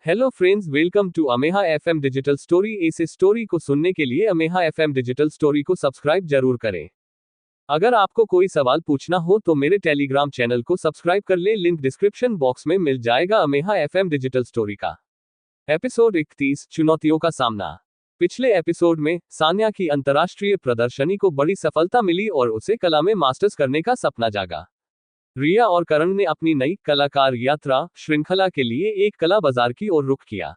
Hello friends, welcome to अमेहा FM digital story. इस story को सुनने के लिए अमेहा एफएम डिजिटल स्टोरी को सब्सक्राइब जरूर करें। अगर आपको कोई सवाल पूछना हो तो मेरे टेलीग्राम चैनल को सब्सक्राइब कर ले, लिंक डिस्क्रिप्शन बॉक्स में मिल जाएगा। अमेहा एफएम डिजिटल स्टोरी का एपिसोड 31, चुनौतियों का सामना। पिछले एपिसोड में सान्या की अंतर्राष्ट्रीय प्रदर्शनी को बड़ी सफलता मिली और उसे कला में मास्टर्स करने का सपना जागा। रिया और करण ने अपनी नई कलाकार यात्रा श्रृंखला के लिए एक कला बाजार की ओर रुख किया।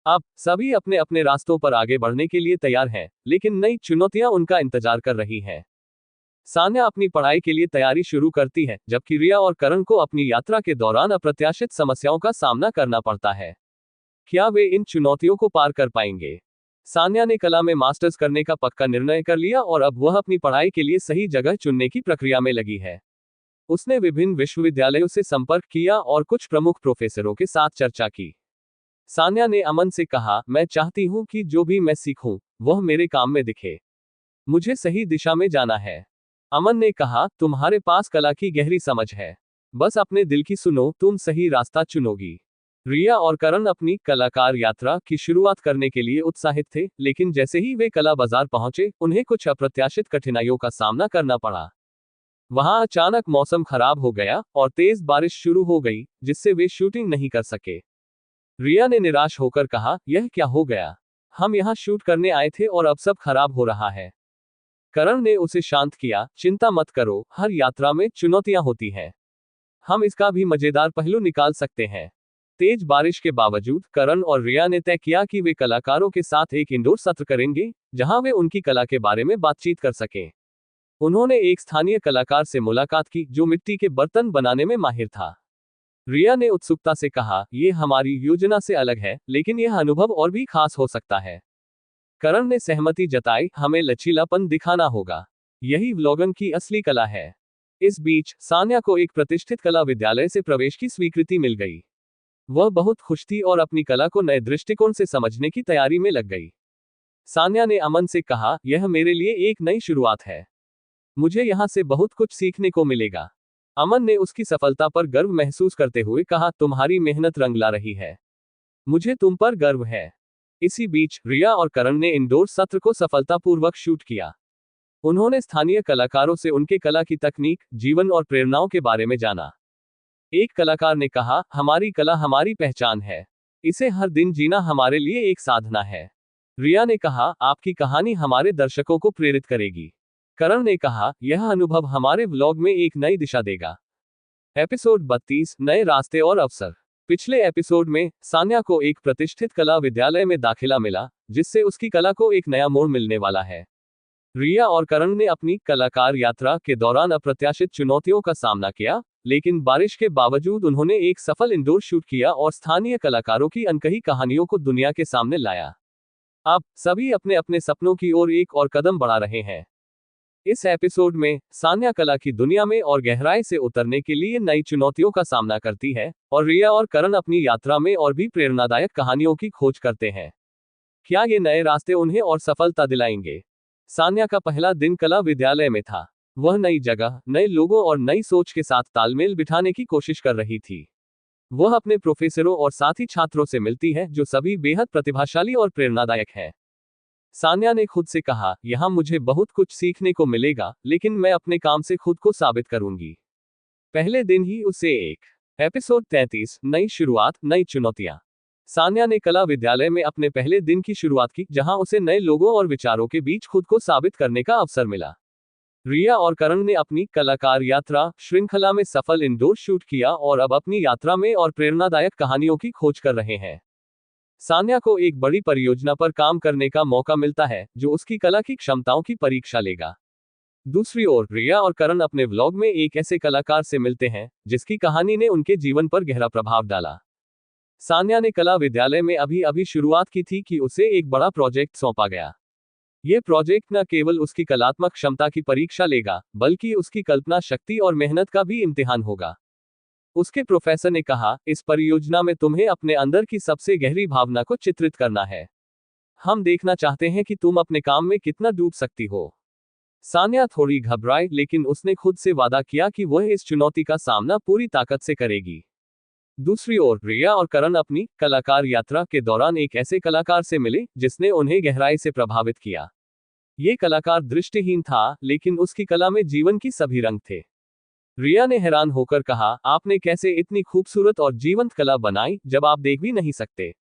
अब सभी अपने अपने रास्तों पर आगे बढ़ने के लिए तैयार हैं, लेकिन नई चुनौतियां उनका इंतजार कर रही हैं। सान्या अपनी पढ़ाई के लिए तैयारी शुरू करती है, जबकि रिया और करण को अपनी यात्रा के दौरान अप्रत्याशित समस्याओं का सामना करना पड़ता है। क्या वे इन चुनौतियों को पार कर पाएंगे? सान्या ने कला में मास्टर्स करने का पक्का निर्णय कर लिया और अब वह अपनी पढ़ाई के लिए सही जगह चुनने की प्रक्रिया में लगी है। उसने विभिन्न विश्वविद्यालयों से संपर्क किया और कुछ प्रमुख प्रोफेसरों के साथ चर्चा की। सान्या ने अमन से कहा, मैं चाहती हूं कि जो भी मैं सीखूं, वह मेरे काम में दिखे। मुझे सही दिशा में जाना है। अमन ने कहा, तुम्हारे पास कला की गहरी समझ है। बस अपने दिल की सुनो, तुम सही रास्ता चुनोगी। रिया और करण अपनी कलाकार यात्रा की शुरुआत करने के लिए उत्साहित थे, लेकिन जैसे ही वे कला बाजार पहुंचे, उन्हें कुछ अप्रत्याशित कठिनाइयों का सामना करना पड़ा। वहां अचानक मौसम खराब हो गया और तेज बारिश शुरू हो गई, जिससे वे शूटिंग नहीं कर सके। रिया ने निराश होकर कहा, यह क्या हो गया? हम यहाँ शूट करने आए थे और अब सब खराब हो रहा है। करण ने उसे शांत किया, चिंता मत करो, हर यात्रा में चुनौतियां होती हैं। हम इसका भी मजेदार पहलू निकाल सकते हैं। तेज बारिश के बावजूद करण और रिया ने तय किया कि वे कलाकारों के साथ एक इंडोर सत्र करेंगे, जहां वे उनकी कला के बारे में बातचीत कर सकें। उन्होंने एक स्थानीय कलाकार से मुलाकात की, जो मिट्टी के बर्तन बनाने में माहिर था। रिया ने उत्सुकता से कहा, यह हमारी योजना से अलग है, लेकिन यह अनुभव और भी खास हो सकता है। करण ने सहमति जताई, हमें लचीलापन दिखाना होगा। यही व्लॉगिंग की असली कला है। इस बीच सान्या को एक प्रतिष्ठित कला विद्यालय से प्रवेश की स्वीकृति मिल गई। वह बहुत खुश थी और अपनी कला को नए दृष्टिकोण से समझने की तैयारी में लग गई। सान्या ने अमन से कहा, यह मेरे लिए एक नई शुरुआत है। मुझे यहाँ से बहुत कुछ सीखने को मिलेगा। अमन ने उसकी सफलता पर गर्व महसूस करते हुए कहा, तुम्हारी मेहनत रंग ला रही है। मुझे तुम पर गर्व है। इसी बीच रिया और करण ने इंडोर सत्र को सफलतापूर्वक शूट किया। उन्होंने स्थानीय कलाकारों से उनके कला की तकनीक, जीवन और प्रेरणाओं के बारे में जाना। एक कलाकार ने कहा, हमारी कला हमारी पहचान है। इसे हर दिन जीना हमारे लिए एक साधना है। रिया ने कहा, आपकी कहानी हमारे दर्शकों को प्रेरित करेगी। करण ने कहा, यह अनुभव हमारे व्लॉग में एक नई दिशा देगा। एपिसोड 32, नए रास्ते और अवसर। पिछले एपिसोड में सान्या को एक प्रतिष्ठित कला विद्यालय में दाखिला मिला, जिससे उसकी कला को एक नया मोड़ मिलने वाला है। रिया और करण ने अपनी कलाकार यात्रा के दौरान अप्रत्याशित चुनौतियों का सामना किया, लेकिन बारिश के बावजूद उन्होंने एक सफल इंडोर शूट किया और स्थानीय कलाकारों की अनकही कहानियों को दुनिया के सामने लाया। अब सभी अपने अपने सपनों की ओर एक और कदम बढ़ा रहे हैं। इस एपिसोड में सान्या कला की दुनिया में और गहराई से उतरने के लिए नई चुनौतियों का सामना करती है, और रिया और करण अपनी यात्रा में और भी प्रेरणादायक कहानियों की खोज करते हैं। क्या ये नए रास्ते उन्हें और सफलता दिलाएंगे? सान्या का पहला दिन कला विद्यालय में था। वह नई जगह, नए लोगों और नई सोच के साथ तालमेल बिठाने की कोशिश कर रही थी। वह अपने प्रोफेसरों और साथी छात्रों से मिलती है, जो सभी बेहद प्रतिभाशाली और प्रेरणादायक हैं। सान्या ने खुद से कहा, यहाँ मुझे बहुत कुछ सीखने को मिलेगा, लेकिन मैं अपने काम से खुद को साबित करूंगी। पहले दिन ही उसे एक। एपिसोड 33, नई शुरुआत, नई चुनौतियां। सान्या ने कला विद्यालय में अपने पहले दिन की शुरुआत की, जहां उसे नए लोगों और विचारों के बीच खुद को साबित करने का अवसर मिला। रिया और करण ने अपनी कलाकार यात्रा श्रृंखला में सफल इंडोर शूट किया और अब अपनी यात्रा में और प्रेरणादायक कहानियों की खोज कर रहे हैं। सान्या को एक बड़ी परियोजना पर काम करने का मौका मिलता है, जो उसकी कला की क्षमताओं की परीक्षा लेगा। दूसरी ओर रिया और करण अपने व्लॉग में एक ऐसे कलाकार से मिलते हैं, जिसकी कहानी ने उनके जीवन पर गहरा प्रभाव डाला। सान्या ने कला विद्यालय में अभी अभी शुरुआत की थी कि उसे एक बड़ा प्रोजेक्ट सौंपा गया। यह प्रोजेक्ट न केवल उसकी कलात्मक क्षमता की परीक्षा लेगा, बल्कि उसकी कल्पना शक्ति और मेहनत का भी इम्तिहान होगा। उसके प्रोफेसर ने कहा, इस परियोजना में तुम्हें अपने अंदर की सबसे गहरी भावना को चित्रित करना है। हम देखना चाहते हैं कि तुम अपने काम में कितना डूब सकती हो। सान्या थोड़ी घबराई, लेकिन उसने खुद से वादा किया कि वह इस चुनौती का सामना पूरी ताकत से करेगी। दूसरी ओर रिया और करण अपनी कलाकार यात्रा के दौरान एक ऐसे कलाकार से मिले जिसने उन्हें गहराई से प्रभावित किया। ये कलाकार दृष्टिहीन था, लेकिन उसकी कला में जीवन की सभी रंग थे। रिया ने हैरान होकर कहा, आपने कैसे इतनी खूबसूरत और जीवंत कला बनाई जब आप देख भी नहीं सकते?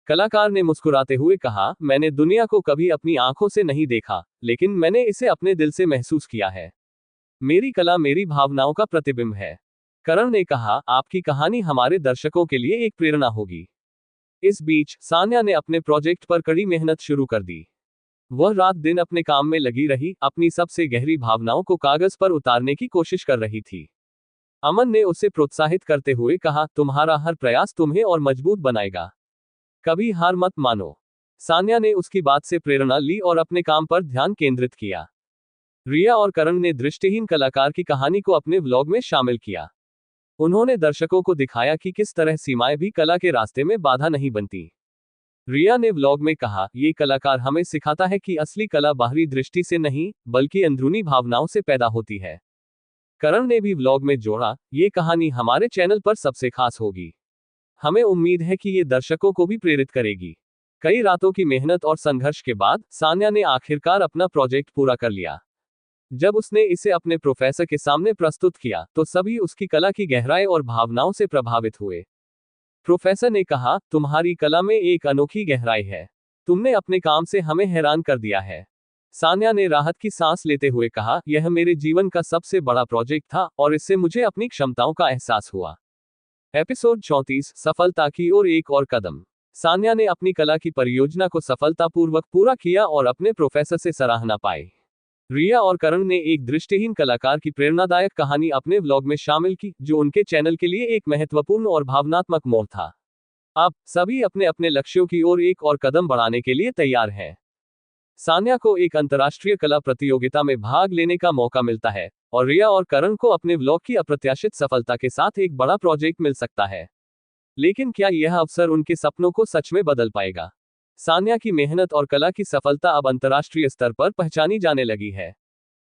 कलाकार ने मुस्कुराते हुए कहा, मैंने दुनिया को कभी अपनी आंखों से नहीं देखा, लेकिन मैंने इसे अपने दिल से महसूस किया है। मेरी कला मेरी भावनाओं का प्रतिबिंब है। करण ने कहा, आपकी कहानी हमारे दर्शकों के लिए एक प्रेरणा होगी। इस बीच सान्या ने अपने प्रोजेक्ट पर कड़ी मेहनत शुरू कर दी। वह रात दिन अपने काम में लगी रही, अपनी सबसे गहरी भावनाओं को कागज पर उतारने की कोशिश कर रही थी। अमन ने उसे प्रोत्साहित करते हुए कहा, तुम्हारा हर प्रयास तुम्हें और मजबूत बनाएगा। कभी हार मत मानो। सान्या ने उसकी बात से प्रेरणा ली और अपने काम पर ध्यान केंद्रित किया। रिया और करण ने दृष्टिहीन कलाकार की कहानी को अपने व्लॉग में शामिल किया। उन्होंने दर्शकों को दिखाया कि किस तरह सीमाएं भी कला के रास्ते में बाधा नहीं बनती। रिया ने व्लॉग में कहा, ये कलाकार हमें सिखाता है कि असली कला बाहरी दृष्टि से नहीं, बल्कि अंदरूनी भावनाओं से पैदा होती है। करण ने भी व्लॉग में जोड़ा, ये कहानी हमारे चैनल पर सबसे खास होगी। हमें उम्मीद है कि ये दर्शकों को भी प्रेरित करेगी। कई रातों की मेहनत और संघर्ष के बाद सान्या ने आखिरकार अपना प्रोजेक्ट पूरा कर लिया। जब उसने इसे अपने प्रोफेसर के सामने प्रस्तुत किया, तो सभी उसकी कला की गहराई और भावनाओं से प्रभावित हुए। प्रोफेसर ने कहा, तुम्हारी कला में एक अनोखी गहराई है। तुमने अपने काम से हमें हैरान कर दिया है। सान्या ने राहत की सांस लेते हुए कहा, यह मेरे जीवन का सबसे बड़ा प्रोजेक्ट था और इससे मुझे अपनी क्षमताओं का एहसास हुआ। एपिसोड 34, सफलता की ओर एक और कदम। सान्या ने अपनी कला की परियोजना को सफलतापूर्वक पूरा किया और अपने प्रोफेसर से सराहना पाई। रिया और करण ने एक दृष्टिहीन कलाकार की प्रेरणादायक कहानी अपने व्लॉग में शामिल की, जो उनके चैनल के लिए एक महत्वपूर्ण और भावनात्मक मोड़ था। अब सभी अपने अपने लक्ष्यों की ओर एक और कदम बढ़ाने के लिए तैयार हैं। सान्या को एक अंतर्राष्ट्रीय कला प्रतियोगिता में भाग लेने का मौका मिलता है, और रिया और करण को अपने व्लॉग की अप्रत्याशित सफलता के साथ एक बड़ा प्रोजेक्ट मिल सकता है। लेकिन क्या यह अवसर उनके सपनों को सच में बदल पाएगा? सान्या की मेहनत और कला की सफलता अब अंतर्राष्ट्रीय स्तर पर पहचानी जाने लगी है।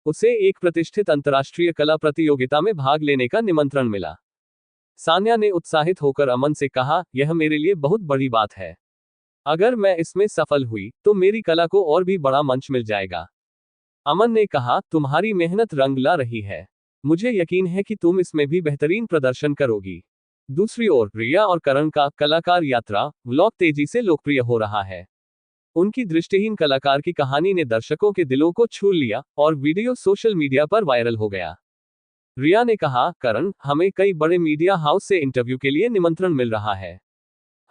उसे एक प्रतिष्ठित अंतर्राष्ट्रीय कला प्रतियोगिता में भाग लेने का निमंत्रण मिला। सान्या ने उत्साहित होकर अमन से कहा, यह मेरे लिए बहुत बड़ी बात है। अगर मैं इसमें सफल हुई, तो मेरी कला को और भी बड़ा मंच मिल जाएगा। अमन ने कहा, तुम्हारी मेहनत रंग ला रही है। मुझे यकीन है कि तुम इसमें भी बेहतरीन प्रदर्शन करोगी। दूसरी ओर रिया और करण का कलाकार यात्रा व्लॉग तेजी से लोकप्रिय हो रहा है। उनकी दृष्टिहीन कलाकार की कहानी ने दर्शकों के दिलों को छू लिया और वीडियो सोशल मीडिया पर वायरल हो गया। रिया ने कहा, करण, हमें कई बड़े मीडिया हाउस से इंटरव्यू के लिए निमंत्रण मिल रहा है।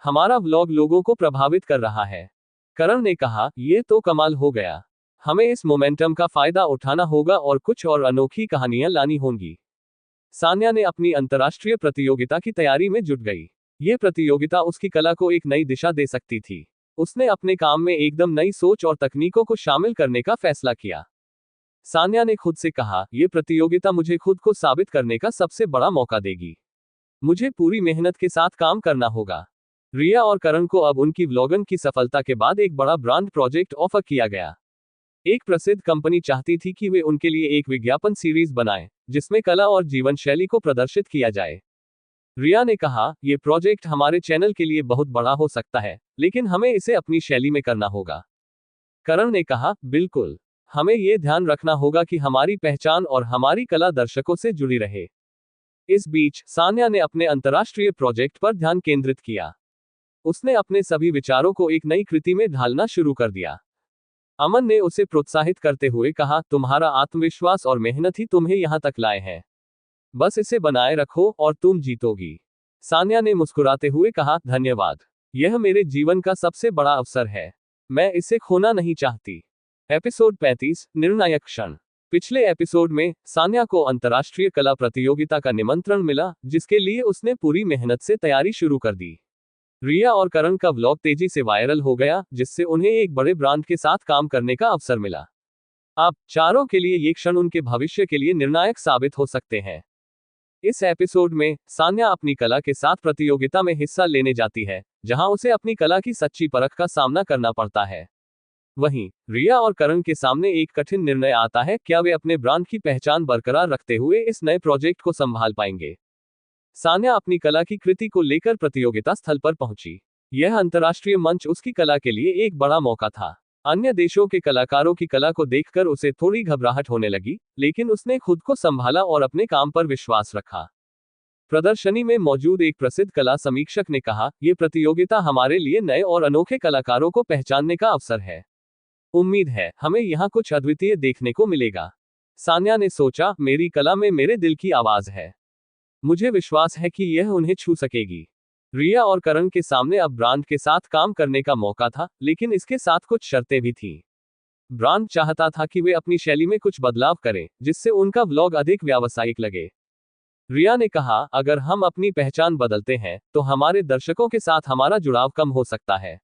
हमारा व्लॉग लोगों को प्रभावित कर रहा है। करण ने कहा, ये तो कमाल हो गया। हमें इस मोमेंटम का फायदा उठाना होगा और कुछ और अनोखी कहानियां लानी होंगी। सान्या ने अपनी अंतर्राष्ट्रीय प्रतियोगिता की तैयारी में जुट गई। ये प्रतियोगिता उसकी कला को एक नई दिशा दे सकती थी। उसने अपने काम में एकदम नई सोच और तकनीकों को शामिल करने का फैसला किया। सान्या ने खुद से कहा, ये प्रतियोगिता मुझे खुद को साबित करने का सबसे बड़ा मौका देगी। मुझे पूरी मेहनत के साथ काम करना होगा। रिया और करण को अब उनकी व्लॉगिंग की सफलता के बाद एक बड़ा ब्रांड प्रोजेक्ट ऑफर किया गया। एक प्रसिद्ध कंपनी चाहती थी कि वे उनके लिए एक विज्ञापन सीरीज बनाएं, जिसमें कला और जीवन शैली को प्रदर्शित किया जाए। रिया ने कहा, ये प्रोजेक्ट हमारे चैनल के लिए बहुत बड़ा हो सकता है, लेकिन हमें इसे अपनी शैली में करना होगा। करण ने कहा, बिल्कुल। हमें ये ध्यान रखना होगा कि हमारी पहचान और हमारी कला दर्शकों से जुड़ी रहे। इस बीच सान्या ने अपने अंतर्राष्ट्रीय प्रोजेक्ट पर ध्यान केंद्रित किया। उसने अपने सभी विचारों को एक नई कृति में ढालना शुरू कर दिया। अमन ने उसे प्रोत्साहित करते हुए कहा, तुम्हारा आत्मविश्वास और मेहनत ही तुम्हें यहां तक लाए हैं। बस इसे बनाए रखो और तुम जीतोगी। सान्या ने मुस्कुराते हुए कहा, धन्यवाद। यह मेरे जीवन का सबसे बड़ा अवसर है। मैं इसे खोना नहीं चाहती। एपिसोड 35, निर्णायक क्षण। पिछले एपिसोड में सान्या को अंतर्राष्ट्रीय कला प्रतियोगिता का निमंत्रण मिला, जिसके लिए उसने पूरी मेहनत से तैयारी शुरू कर दी। रिया और करण का व्लॉग तेजी से वायरल हो गया, जिससे उन्हें एक बड़े ब्रांड के साथ काम करने का अवसर मिला। अब चारों के लिए ये क्षण उनके भविष्य के लिए निर्णायक साबित हो सकते हैं। इस एपिसोड में सान्या अपनी कला के साथ प्रतियोगिता में हिस्सा लेने जाती है, जहां उसे अपनी कला की सच्ची परख का सामना करना पड़ता है। वहीं रिया और करण के सामने एक कठिन निर्णय आता है, क्या वे अपने ब्रांड की पहचान बरकरार रखते हुए इस नए प्रोजेक्ट को संभाल पाएंगे। सान्या अपनी कला की कृति को लेकर प्रतियोगिता स्थल पर पहुंची। यह अंतर्राष्ट्रीय मंच उसकी कला के लिए एक बड़ा मौका था। अन्य देशों के कलाकारों की कला को देखकर उसे थोड़ी घबराहट होने लगी, लेकिन उसने खुद को संभाला और अपने काम पर विश्वास रखा। प्रदर्शनी में मौजूद एक प्रसिद्ध कला समीक्षक ने कहा, ये प्रतियोगिता हमारे लिए नए और अनोखे कलाकारों को पहचानने का अवसर है। उम्मीद है हमें यहाँ कुछ अद्वितीय देखने को मिलेगा। सान्या ने सोचा, मेरी कला में मेरे दिल की आवाज है। मुझे विश्वास है कि यह उन्हें छू सकेगी। रिया और करण के सामने अब ब्रांड के साथ काम करने का मौका था, लेकिन इसके साथ कुछ शर्तें भी थीं। ब्रांड चाहता था कि वे अपनी शैली में कुछ बदलाव करें, जिससे उनका व्लॉग अधिक व्यावसायिक लगे। रिया ने कहा, अगर हम अपनी पहचान बदलते हैं, तो हमारे दर्शकों के साथ हमारा जुड़ाव कम हो सकता है।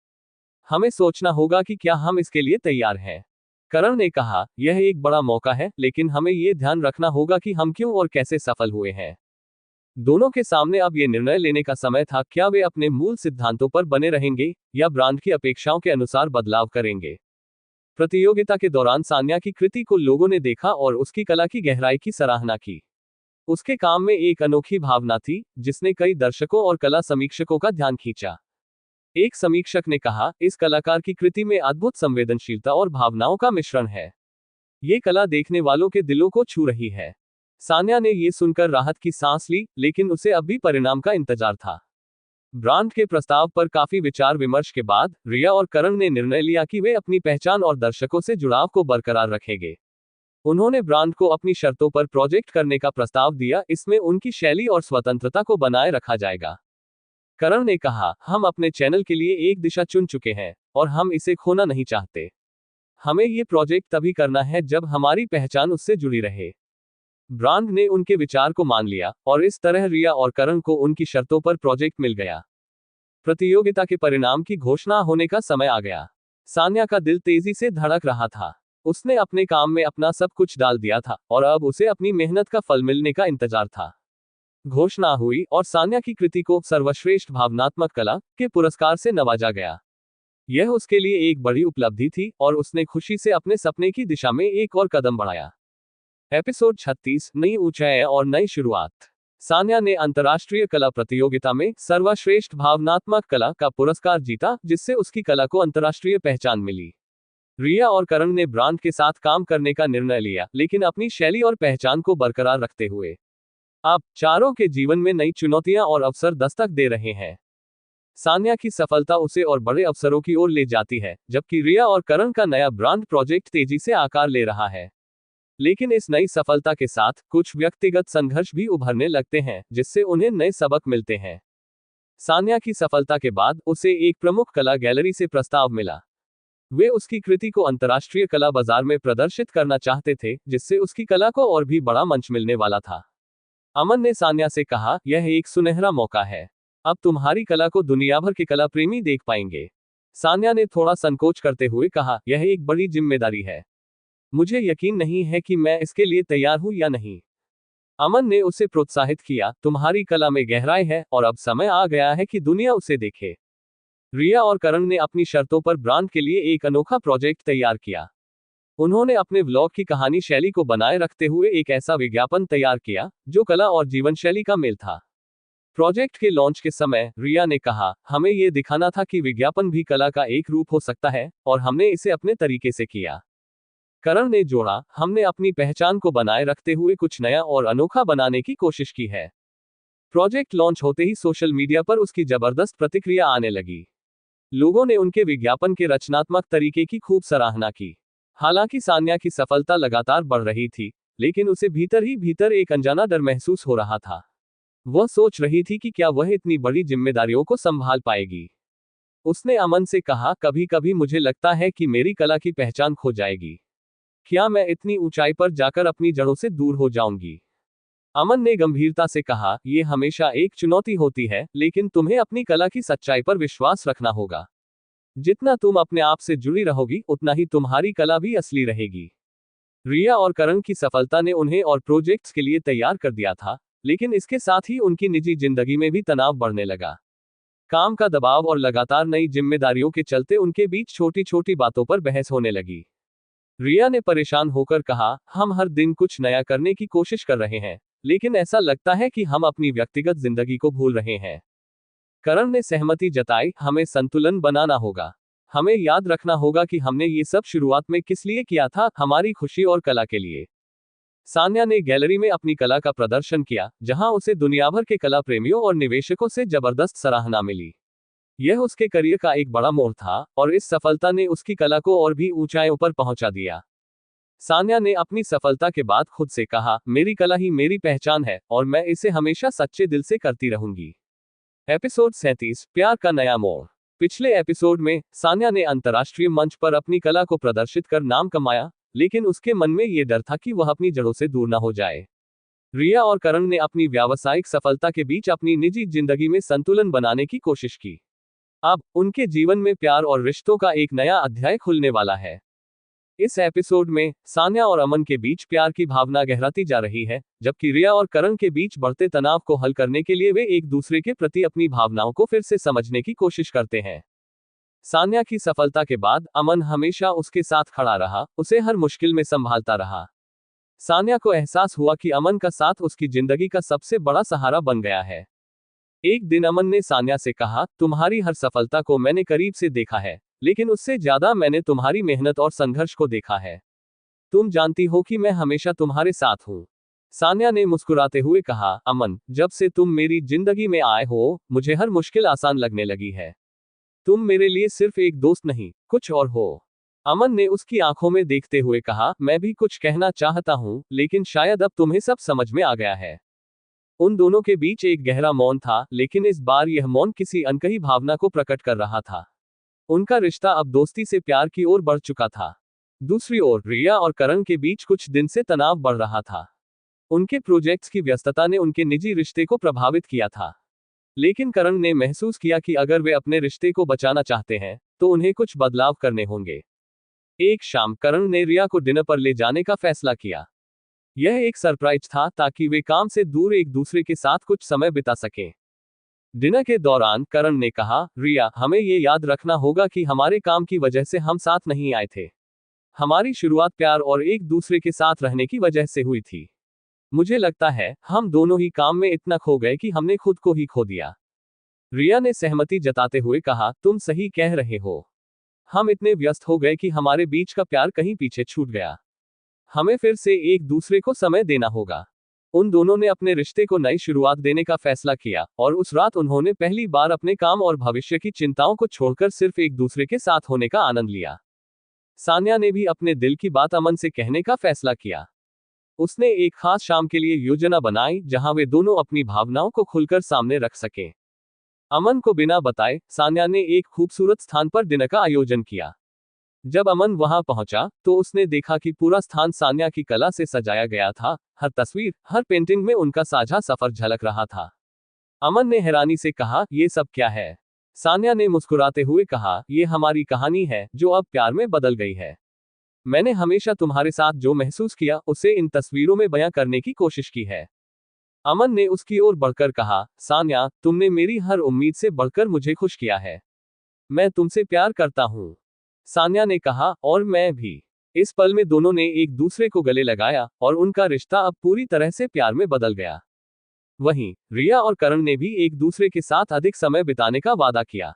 हमें सोचना होगा कि क्या हम इसके लिए तैयार हैं। करण ने कहा, यह एक बड़ा मौका है, लेकिन हमें ये ध्यान रखना होगा कि हम क्यों और कैसे सफल हुए हैं। दोनों के सामने अब ये निर्णय लेने का समय था, क्या वे अपने मूल सिद्धांतों पर बने रहेंगे या ब्रांड की अपेक्षाओं के अनुसार बदलाव करेंगे। प्रतियोगिता के दौरान सान्या की कृति को लोगों ने देखा और उसकी कला की गहराई की सराहना की। उसके काम में एक अनोखी भावना थी, जिसने कई दर्शकों और कला समीक्षकों का ध्यान खींचा। एक समीक्षक ने कहा, इस कलाकार की कृति में अद्भुत संवेदनशीलता और भावनाओं का मिश्रण है। ये कला देखने वालों के दिलों को छू रही है। सान्या ने ये सुनकर राहत की सांस ली, लेकिन उसे अब भी परिणाम का इंतजार था। ब्रांड के प्रस्ताव पर काफी विचार विमर्श के बाद रिया और करण ने निर्णय लिया कि वे अपनी पहचान और दर्शकों से जुड़ाव को बरकरार रखेंगे। उन्होंने ब्रांड को अपनी शर्तों पर प्रोजेक्ट करने का प्रस्ताव दिया, इसमें उनकी शैली और स्वतंत्रता को बनाए रखा जाएगा। करण ने कहा, हम अपने चैनल के लिए एक दिशा चुन चुके हैं और हम इसे खोना नहीं चाहते। हमें ये प्रोजेक्ट तभी करना है जब हमारी पहचान उससे जुड़ी रहे। ब्रांड ने उनके विचार को मान लिया और इस तरह रिया और करण को उनकी शर्तों पर प्रोजेक्ट मिल गया। प्रतियोगिता के परिणाम की घोषणा होने का समय आ गया। सान्या का दिल तेजी से धड़क रहा था। उसने अपने काम में अपना सब कुछ डाल दिया था और अब उसे अपनी मेहनत का फल मिलने का इंतजार था। घोषणा हुई और सान्या की कृति को सर्वश्रेष्ठ भावनात्मक कला के पुरस्कार से नवाजा गया। यह उसके लिए एक बड़ी उपलब्धि थी और उसने खुशी से अपने सपने की दिशा में एक और कदम बढ़ाया। एपिसोड 36, नई ऊंचाइयां और नई शुरुआत। सान्या ने अंतर्राष्ट्रीय कला प्रतियोगिता में सर्वश्रेष्ठ भावनात्मक कला का पुरस्कार जीता, जिससे उसकी कला को अंतर्राष्ट्रीय पहचान मिली। रिया और करण ने ब्रांड के साथ काम करने का निर्णय लिया, लेकिन अपनी शैली और पहचान को बरकरार रखते हुए। अब चारों के जीवन में नई चुनौतियां और अवसर दस्तक दे रहे हैं। सान्या की सफलता उसे और बड़े अवसरों की ओर ले जाती है, जबकि रिया और करण का नया ब्रांड प्रोजेक्ट तेजी से आकार ले रहा है। लेकिन इस नई सफलता के साथ कुछ व्यक्तिगत संघर्ष भी उभरने लगते हैं, जिससे उन्हें नए सबक मिलते हैं। सान्या की सफलता के बाद उसे एक प्रमुख कला गैलरी से प्रस्ताव मिला। वे उसकी कृति को अंतर्राष्ट्रीय कला बाजार में प्रदर्शित करना चाहते थे, जिससे उसकी कला को और भी बड़ा मंच मिलने वाला था। अमन ने सान्या से कहा, यह एक सुनहरा मौका है। अब तुम्हारी कला को दुनिया भर के कला प्रेमी देख पाएंगे। सान्या ने थोड़ा संकोच करते हुए कहा, यह एक बड़ी जिम्मेदारी है। मुझे यकीन नहीं है कि मैं इसके लिए तैयार हूं या नहीं। अमन ने उसे प्रोत्साहित किया, तुम्हारी कला में गहराई है और अब समय आ गया है कि दुनिया उसे देखे। रिया और करण ने अपनी शर्तों पर ब्रांड के लिए एक अनोखा प्रोजेक्ट तैयार किया। उन्होंने अपने व्लॉग की कहानी शैली को बनाए रखते हुए एक ऐसा विज्ञापन तैयार किया, जो कला और जीवन शैली का मेल था। प्रोजेक्ट के लॉन्च के समय रिया ने कहा, हमें यह दिखाना था कि विज्ञापन भी कला का एक रूप हो सकता है और हमने इसे अपने तरीके से किया। करण ने जोड़ा, हमने अपनी पहचान को बनाए रखते हुए कुछ नया और अनोखा बनाने की कोशिश की है। प्रोजेक्ट लॉन्च होते ही सोशल मीडिया पर उसकी जबरदस्त प्रतिक्रिया आने लगी। लोगों ने उनके विज्ञापन के रचनात्मक तरीके की खूब सराहना की। हालांकि सान्या की सफलता लगातार बढ़ रही थी, लेकिन उसे भीतर ही भीतर एक अनजाना डर महसूस हो रहा था। वह सोच रही थी कि क्या वह इतनी बड़ी जिम्मेदारियों को संभाल पाएगी। उसने अमन से कहा, कभी कभी मुझे लगता है कि मेरी कला की पहचान खो जाएगी। क्या मैं इतनी ऊंचाई पर जाकर अपनी जड़ों से दूर हो जाऊंगी? अमन ने गंभीरता से कहा, यह हमेशा एक चुनौती होती है, लेकिन तुम्हें अपनी कला की सच्चाई पर विश्वास रखना होगा। जितना तुम अपने आप से जुड़ी रहोगी, उतना ही तुम्हारी कला भी असली रहेगी। रिया और करण की सफलता ने उन्हें और प्रोजेक्ट्स के लिए तैयार कर दिया था, लेकिन इसके साथ ही उनकी निजी जिंदगी में भी तनाव बढ़ने लगा। काम का दबाव और लगातार नई जिम्मेदारियों के चलते उनके बीच छोटी छोटी बातों पर बहस होने लगी। रिया ने परेशान होकर कहा, हम हर दिन कुछ नया करने की कोशिश कर रहे हैं, लेकिन ऐसा लगता है कि हम अपनी व्यक्तिगत जिंदगी को भूल रहे हैं। करण ने सहमति जताई, हमें संतुलन बनाना होगा। हमें याद रखना होगा कि हमने ये सब शुरुआत में किस लिए किया था, हमारी खुशी और कला के लिए। सान्या ने गैलरी में अपनी कला का प्रदर्शन किया, जहां उसे दुनिया भर के कला प्रेमियों और निवेशकों से जबरदस्त सराहना मिली। यह उसके करियर का एक बड़ा मोड़ था, और इस सफलता ने उसकी कला को और भी ऊंचाइयों पर पहुंचा दिया। सान्या ने अपनी सफलता के बाद खुद से कहा, मेरी कला ही मेरी पहचान है, और मैं इसे हमेशा सच्चे दिल से करती रहूंगी। एपिसोड 37, प्यार का नया मोड़। पिछले एपिसोड में सान्या ने अंतर्राष्ट्रीय मंच पर अपनी कला को प्रदर्शित कर नाम कमाया, लेकिन उसके मन में ये डर था कि वह अपनी जड़ों से दूर न हो जाए। रिया और करण ने अपनी व्यावसायिक सफलता के बीच अपनी निजी जिंदगी में संतुलन बनाने की कोशिश की। अब उनके जीवन में प्यार और रिश्तों का एक नया अध्याय खुलने वाला है। इस एपिसोड में सान्या और अमन के बीच प्यार की भावना गहराती जा रही है, जबकि रिया और करण के बीच बढ़ते तनाव को हल करने के लिए वे एक दूसरे के प्रति अपनी भावनाओं को फिर से समझने की कोशिश करते हैं। सान्या की सफलता के बाद अमन हमेशा उसके साथ खड़ा रहा, उसे हर मुश्किल में संभालता रहा। सान्या को एहसास हुआ कि अमन का साथ उसकी जिंदगी का सबसे बड़ा सहारा बन गया है। एक दिन अमन ने सान्या से कहा, तुम्हारी हर सफलता को मैंने करीब से देखा है, लेकिन उससे ज्यादा मैंने तुम्हारी मेहनत और संघर्ष को देखा है। तुम जानती हो कि मैं हमेशा तुम्हारे साथ हूँ। सान्या ने मुस्कुराते हुए कहा, अमन, जब से तुम मेरी जिंदगी में आए हो, मुझे हर मुश्किल आसान लगने लगी है। तुम मेरे लिए सिर्फ एक दोस्त नहीं, कुछ और हो। अमन ने उसकी आंखों में देखते हुए कहा, मैं भी कुछ कहना चाहता हूँ, लेकिन शायद अब तुम्हें सब समझ में आ गया है। उन दोनों के बीच एक गहरा मौन था, लेकिन इस बार यह मौन किसी अनकही भावना को प्रकट कर रहा था। उनका रिश्ता अब दोस्ती से प्यार की ओर बढ़ चुका था। दूसरी ओर रिया और करण के बीच कुछ दिन से तनाव बढ़ रहा था। उनके प्रोजेक्ट्स की व्यस्तता ने उनके निजी रिश्ते को प्रभावित किया था। लेकिन करण ने महसूस किया कि अगर वे अपने रिश्ते को बचाना चाहते हैं, तो उन्हें कुछ बदलाव करने होंगे। एक शाम करण ने रिया को डिनर पर ले जाने का फैसला किया। यह एक सरप्राइज था, ताकि वे काम से दूर एक दूसरे के साथ कुछ समय बिता सकें। डिनर के दौरान करण ने कहा, रिया, हमें ये याद रखना होगा कि हमारे काम की वजह से हम साथ नहीं आए थे। हमारी शुरुआत प्यार और एक दूसरे के साथ रहने की वजह से हुई थी। मुझे लगता है हम दोनों ही काम में इतना खो गए कि हमने खुद को ही खो दिया। रिया ने सहमति जताते हुए कहा, तुम सही कह रहे हो। हम इतने व्यस्त हो गए कि हमारे बीच का प्यार कहीं पीछे छूट गया। हमें फिर से एक दूसरे को समय देना होगा। उन दोनों ने अपने रिश्ते को नई शुरुआत देने का फैसला किया, और उस रात उन्होंने पहली बार अपने काम और भविष्य की चिंताओं को छोड़कर सिर्फ एक दूसरे के साथ होने का आनंद लिया। सान्या ने भी अपने दिल की बात अमन से कहने का फैसला किया। उसने एक खास शाम के लिए योजना बनाई, जहां वे दोनों अपनी भावनाओं को खुलकर सामने रख सकें। अमन को बिना बताए सान्या ने एक खूबसूरत स्थान पर डिनर का आयोजन किया। जब अमन वहां पहुंचा, तो उसने देखा कि पूरा स्थान सान्या की कला से सजाया गया था। हर तस्वीर, हर पेंटिंग में उनका साझा सफर झलक रहा था। अमन ने हैरानी से कहा, ये सब क्या है? सान्या ने मुस्कुराते हुए कहा, ये हमारी कहानी है, जो अब प्यार में बदल गई है। मैंने हमेशा तुम्हारे साथ जो महसूस किया, उसे इन तस्वीरों में बयां करने की कोशिश की है। अमन ने उसकी ओर बढ़कर कहा, सान्या, तुमने मेरी हर उम्मीद से बढ़कर मुझे खुश किया है। मैं तुमसे प्यार करता हूँ। सान्या ने कहा, और मैं भी। इस पल में दोनों ने एक दूसरे को गले लगाया, और उनका रिश्ता अब पूरी तरह से प्यार में बदल गया। वहीं रिया और करण ने भी एक दूसरे के साथ अधिक समय बिताने का वादा किया।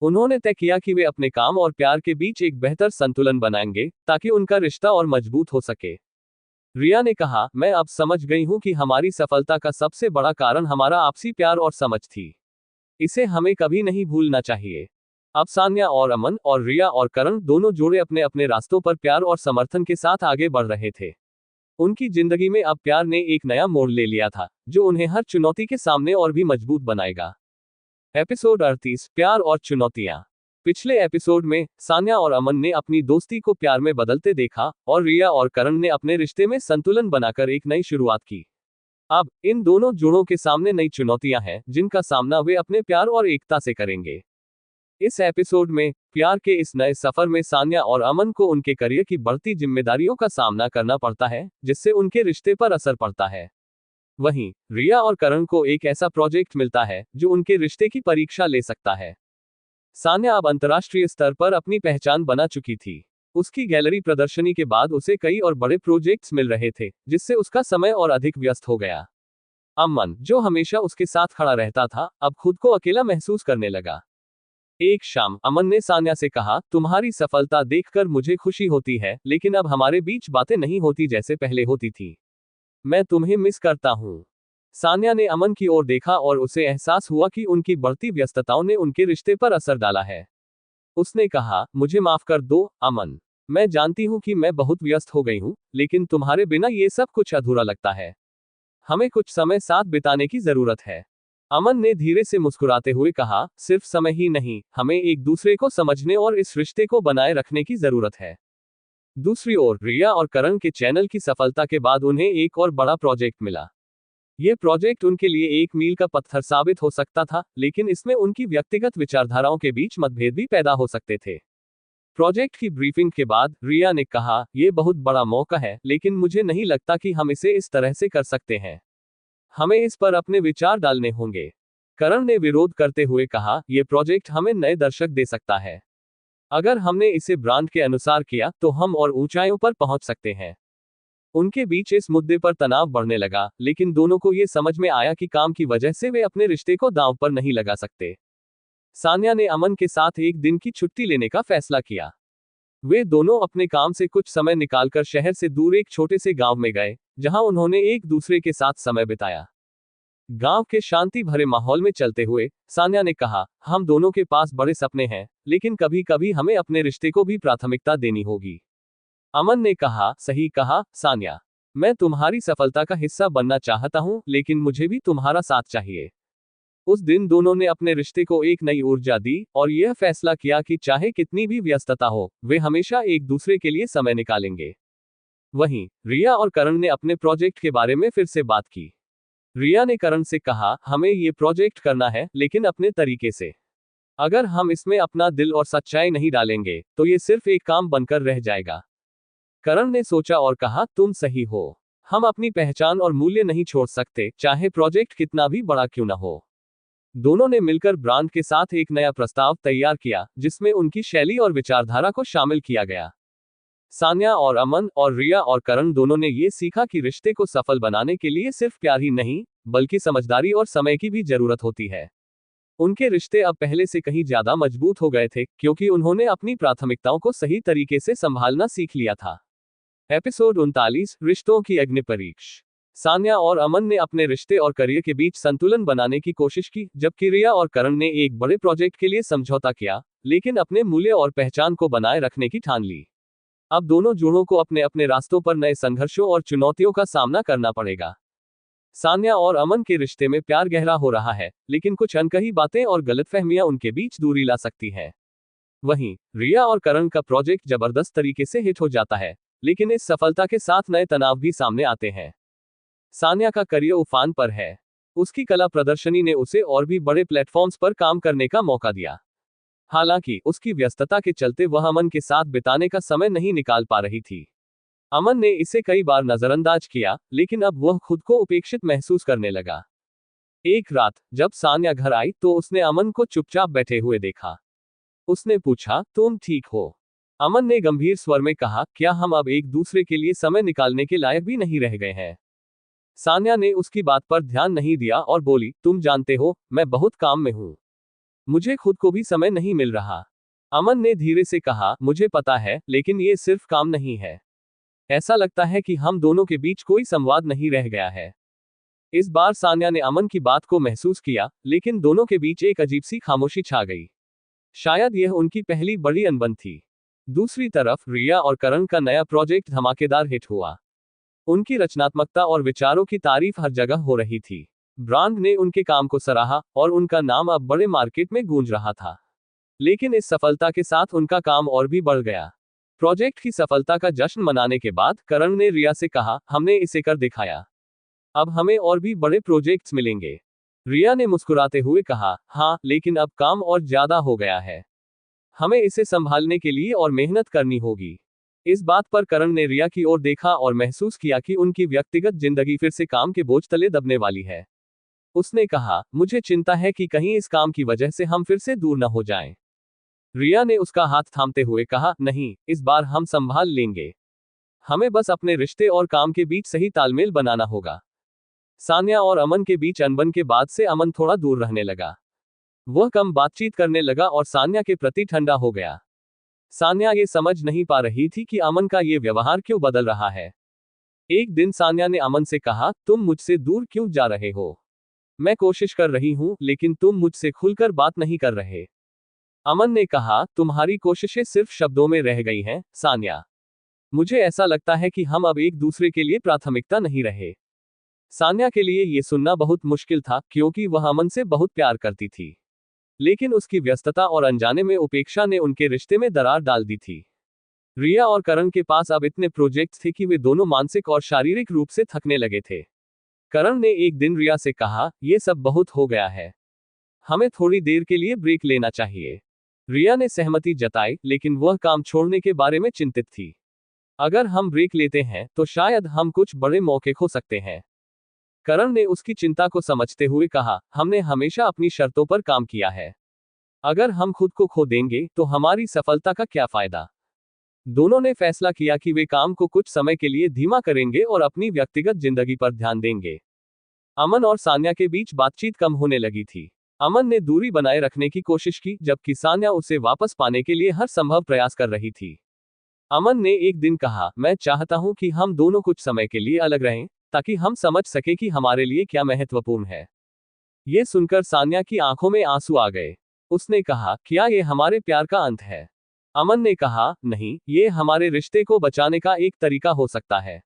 उन्होंने तय किया कि वे अपने काम और प्यार के बीच एक बेहतर संतुलन बनाएंगे, ताकि उनका रिश्ता और मजबूत हो सके। रिया ने कहा, मैं अब समझ गई हूं कि हमारी सफलता का सबसे बड़ा कारण हमारा आपसी प्यार और समझ थी। इसे हमें कभी नहीं भूलना चाहिए। अब सान्या और अमन और रिया और करण दोनों जोड़े अपने अपने रास्तों पर प्यार और समर्थन के साथ आगे बढ़ रहे थे। उनकी जिंदगी में अब प्यार ने एक नया मोड़ ले लिया था, जो उन्हें हर चुनौती के सामने और भी मजबूत बनाएगा। एपिसोड 38, प्यार और चुनौतियां। पिछले एपिसोड में सान्या और अमन ने अपनी दोस्ती को प्यार में बदलते देखा, और रिया और करण ने अपने रिश्ते में संतुलन बनाकर एक नई शुरुआत की। अब इन दोनों जोड़ों के सामने नई चुनौतियां हैं, जिनका सामना वे अपने प्यार और एकता से करेंगे। इस एपिसोड में प्यार के इस नए सफर में सान्या और अमन को उनके करियर की बढ़ती जिम्मेदारियों का सामना करना पड़ता है, जिससे उनके रिश्ते पर असर पड़ता है। वहीं रिया और करण को एक ऐसा प्रोजेक्ट मिलता है, जो उनके रिश्ते की परीक्षा ले सकता है। सान्या अब अंतर्राष्ट्रीय स्तर पर अपनी पहचान बना चुकी थी। उसकी गैलरी प्रदर्शनी के बाद उसे कई और बड़े प्रोजेक्ट्स मिल रहे थे, जिससे उसका समय और अधिक व्यस्त हो गया। अमन, जो हमेशा उसके साथ खड़ा रहता था, अब खुद को अकेला महसूस करने लगा। एक शाम अमन ने सान्या से कहा, तुम्हारी सफलता देखकर मुझे खुशी होती है, लेकिन अब हमारे बीच बातें नहीं होती जैसे पहले होती थी। मैं तुम्हें मिस करता हूँ। सान्या ने अमन की ओर देखा और उसे एहसास हुआ कि उनकी बढ़ती व्यस्तताओं ने उनके रिश्ते पर असर डाला है। उसने कहा, मुझे माफ कर दो, अमन। मैं जानती हूँ कि मैं बहुत व्यस्त हो गई हूँ, लेकिन तुम्हारे बिना ये सब कुछ अधूरा लगता है। हमें कुछ समय साथ बिताने की जरूरत है। अमन ने धीरे से मुस्कुराते हुए कहा, सिर्फ समय ही नहीं, हमें एक दूसरे को समझने और इस रिश्ते को बनाए रखने की जरूरत है। दूसरी ओर रिया और करण के चैनल की सफलता के बाद उन्हें एक और बड़ा प्रोजेक्ट मिला। ये प्रोजेक्ट उनके लिए एक मील का पत्थर साबित हो सकता था, लेकिन इसमें उनकी व्यक्तिगत विचारधाराओं के बीच मतभेद भी पैदा हो सकते थे। प्रोजेक्ट की ब्रीफिंग के बाद रिया ने कहा, यह बहुत बड़ा मौका है, लेकिन मुझे नहीं लगता कि हम इसे इस तरह से कर सकते हैं। हमें इस पर अपने विचार डालने होंगे। करण ने विरोध करते हुए कहा, यह प्रोजेक्ट हमें नए दर्शक दे सकता है। अगर हमने इसे ब्रांड के अनुसार किया तो हम और ऊंचाइयों पर पहुंच सकते हैं। उनके बीच इस मुद्दे पर तनाव बढ़ने लगा, लेकिन दोनों को यह समझ में आया कि काम की वजह से वे अपने रिश्ते को दांव पर नहीं लगा सकते। सान्या ने अमन के साथ एक दिन की छुट्टी लेने का फैसला किया। वे दोनों अपने काम से कुछ समय निकालकर शहर से दूर एक छोटे से गांव में गए, जहां उन्होंने एक दूसरे के साथ समय बिताया। गांव के शांति भरे माहौल में चलते हुए सान्या ने कहा, हम दोनों के पास बड़े सपने हैं, लेकिन कभी कभी हमें अपने रिश्ते को भी प्राथमिकता देनी होगी। अमन ने कहा, सही कहा सान्या। मैं तुम्हारी सफलता का हिस्सा बनना चाहता हूं, लेकिन मुझे भी तुम्हारा साथ चाहिए। उस दिन दोनों ने अपने रिश्ते को एक नई ऊर्जा दी और यह फैसला किया कि चाहे कितनी भी व्यस्तता हो, वे हमेशा एक दूसरे के लिए समय निकालेंगे। वहीं रिया और करण ने अपने प्रोजेक्ट के बारे में फिर से बात की। रिया ने करण से कहा, हमें ये प्रोजेक्ट करना है, लेकिन अपने तरीके से। अगर हम इसमें अपना दिल और सच्चाई नहीं डालेंगे, तो ये सिर्फ एक काम बनकर रह जाएगा। करण ने सोचा और कहा, तुम सही हो। हम अपनी पहचान और मूल्य नहीं छोड़ सकते, चाहे प्रोजेक्ट कितना भी बड़ा क्यों न हो। दोनों ने मिलकर ब्रांड के साथ एक नया प्रस्ताव तैयार किया, जिसमें उनकी शैली और विचारधारा को शामिल किया गया। सान्या और अमन और रिया और करण दोनों ने ये सीखा कि रिश्ते को सफल बनाने के लिए सिर्फ प्यार ही नहीं, बल्कि समझदारी और समय की भी जरूरत होती है। उनके रिश्ते अब पहले से कहीं ज्यादा मजबूत हो गए थे, क्योंकि उन्होंने अपनी प्राथमिकताओं को सही तरीके से संभालना सीख लिया था। एपिसोड 39, रिश्तों की अग्निपरीक्षा। सान्या और अमन ने अपने रिश्ते और करियर के बीच संतुलन बनाने की कोशिश की, जबकि रिया और करण ने एक बड़े प्रोजेक्ट के लिए समझौता किया, लेकिन अपने मूल्य और पहचान को बनाए रखने की ठान ली। अब दोनों जोड़ों को अपने अपने रास्तों पर नए संघर्षों और चुनौतियों का सामना करना पड़ेगा। सान्या और अमन के रिश्ते में प्यार गहरा हो रहा है, लेकिन कुछ अनकही बातें और गलतफहमियां उनके बीच दूरी ला सकती हैं। वहीं रिया और करण का प्रोजेक्ट जबरदस्त तरीके से हिट हो जाता है, लेकिन इस सफलता के साथ नए तनाव भी सामने आते हैं। सान्या का करियर उफान पर है। उसकी कला प्रदर्शनी ने उसे और भी बड़े प्लेटफॉर्म्स पर काम करने का मौका दिया। हालांकि उसकी व्यस्तता के चलते वह अमन के साथ बिताने का समय नहीं निकाल पा रही थी। अमन ने इसे कई बार नजरअंदाज किया, लेकिन अब वह खुद को उपेक्षित महसूस करने लगा। एक रात जब सान्या घर आई तो उसने अमन को चुपचाप बैठे हुए देखा। उसने पूछा, तुम ठीक हो? अमन ने गंभीर स्वर में कहा, क्या हम अब एक दूसरे के लिए समय निकालने के लायक भी नहीं रह गए हैं? सान्या ने उसकी बात पर ध्यान नहीं दिया और बोली, तुम जानते हो, मैं बहुत काम में हूं। मुझे खुद को भी समय नहीं मिल रहा। अमन ने धीरे से कहा, मुझे पता है, लेकिन ये सिर्फ काम नहीं है। ऐसा लगता है कि हम दोनों के बीच कोई संवाद नहीं रह गया है। इस बार सान्या ने अमन की बात को महसूस किया, लेकिन दोनों के बीच एक अजीब सी खामोशी छा गई। शायद यह उनकी पहली बड़ी अनबन थी। दूसरी तरफ रिया और करण का नया प्रोजेक्ट धमाकेदार हिट हुआ। उनकी रचनात्मकता और विचारों की तारीफ हर जगह हो रही थी। ब्रांड ने उनके काम को सराहा और उनका नाम अब बड़े मार्केट में गूंज रहा था। लेकिन इस सफलता के साथ उनका काम और भी बढ़ गया। प्रोजेक्ट की सफलता का जश्न मनाने के बाद करण ने रिया से कहा, हमने इसे कर दिखाया। अब हमें और भी बड़े प्रोजेक्ट्स मिलेंगे। रिया ने मुस्कुराते हुए कहा, हाँ, लेकिन अब काम और ज्यादा हो गया है। हमें इसे संभालने के लिए और मेहनत करनी होगी। इस बात पर करण ने रिया की ओर देखा और महसूस किया कि उनकी व्यक्तिगत जिंदगी फिर से काम के बोझ तले दबने वाली है। उसने कहा, मुझे चिंता है कि कहीं इस काम की वजह से हम फिर से दूर न हो जाएं। रिया ने उसका हाथ थामते हुए कहा, नहीं, इस बार हम संभाल लेंगे। हमें बस अपने रिश्ते और काम के बीच सही तालमेल बनाना होगा। सान्या और अमन के बीच अनबन के बाद से अमन थोड़ा दूर रहने लगा। वह कम बातचीत करने लगा और सान्या के प्रति ठंडा हो गया। सान्या ये समझ नहीं पा रही थी कि अमन का ये व्यवहार क्यों बदल रहा है। एक दिन सान्या ने अमन से कहा, तुम मुझसे दूर क्यों जा रहे हो? मैं कोशिश कर रही हूं, लेकिन तुम मुझसे खुलकर बात नहीं कर रहे। अमन ने कहा, तुम्हारी कोशिशें सिर्फ शब्दों में रह गई हैं, सान्या। मुझे ऐसा लगता है कि हम अब एक दूसरे के लिए प्राथमिकता नहीं रहे। सान्या के लिए ये सुनना बहुत मुश्किल था, क्योंकि वह अमन से बहुत प्यार करती थी। लेकिन उसकी व्यस्तता और अनजाने में उपेक्षा ने उनके रिश्ते में दरार डाल दी थी। रिया और करण के पास अब इतने प्रोजेक्ट्स थे कि वे दोनों मानसिक और शारीरिक रूप से थकने लगे थे। करण ने एक दिन रिया से कहा, ये सब बहुत हो गया है, हमें थोड़ी देर के लिए ब्रेक लेना चाहिए। रिया ने सहमति जताई, लेकिन वह काम छोड़ने के बारे में चिंतित थी। अगर हम ब्रेक लेते हैं तो शायद हम कुछ बड़े मौके खो सकते हैं। करण ने उसकी चिंता को समझते हुए कहा, हमने हमेशा अपनी शर्तों पर काम किया है। अगर हम खुद को खो देंगे तो हमारी सफलता का क्या फायदा? दोनों ने फैसला किया कि वे काम को कुछ समय के लिए धीमा करेंगे और अपनी व्यक्तिगत जिंदगी पर ध्यान देंगे। अमन और सान्या के बीच बातचीत कम होने लगी थी। अमन ने दूरी बनाए रखने की कोशिश की, जबकि सान्या उसे वापस पाने के लिए हर संभव प्रयास कर रही थी। अमन ने एक दिन कहा, मैं चाहता हूं कि हम दोनों कुछ समय के लिए अलग रहें, ताकि हम समझ सके कि हमारे लिए क्या महत्वपूर्ण है। ये सुनकर सान्या की आंखों में आंसू आ गए। उसने कहा, क्या ये हमारे प्यार का अंत है? अमन ने कहा, नहीं, ये हमारे रिश्ते को बचाने का एक तरीका हो सकता है।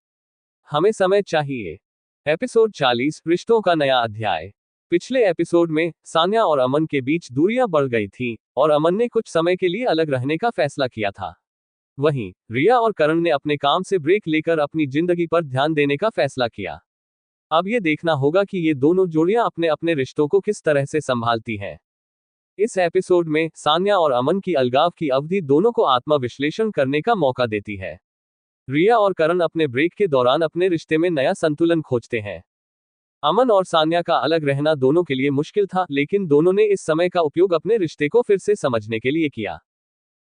हमें समय चाहिए। एपिसोड 40, रिश्तों का नया अध्याय। पिछले एपिसोड में सान्या और अमन के बीच दूरियां बढ़ गई थीं, और अमन ने कुछ समय के लिए अलग रहने का फैसला किया था। वहीं रिया और करण ने अपने काम से ब्रेक लेकर अपनी जिंदगी पर ध्यान देने का फैसला किया। अब ये देखना होगा कि ये दोनों जोड़ियां अपने अपने रिश्तों को किस तरह से संभालती हैं। इस एपिसोड में सान्या और अमन की अलगाव की अवधि दोनों को आत्मविश्लेषण करने का मौका देती है। रिया और करण अपने ब्रेक के दौरान अपने रिश्ते में नया संतुलन खोजते हैं। अमन और सान्या का अलग रहना दोनों के लिए मुश्किल था, लेकिन दोनों ने इस समय का उपयोग अपने रिश्ते को फिर से समझने के लिए किया।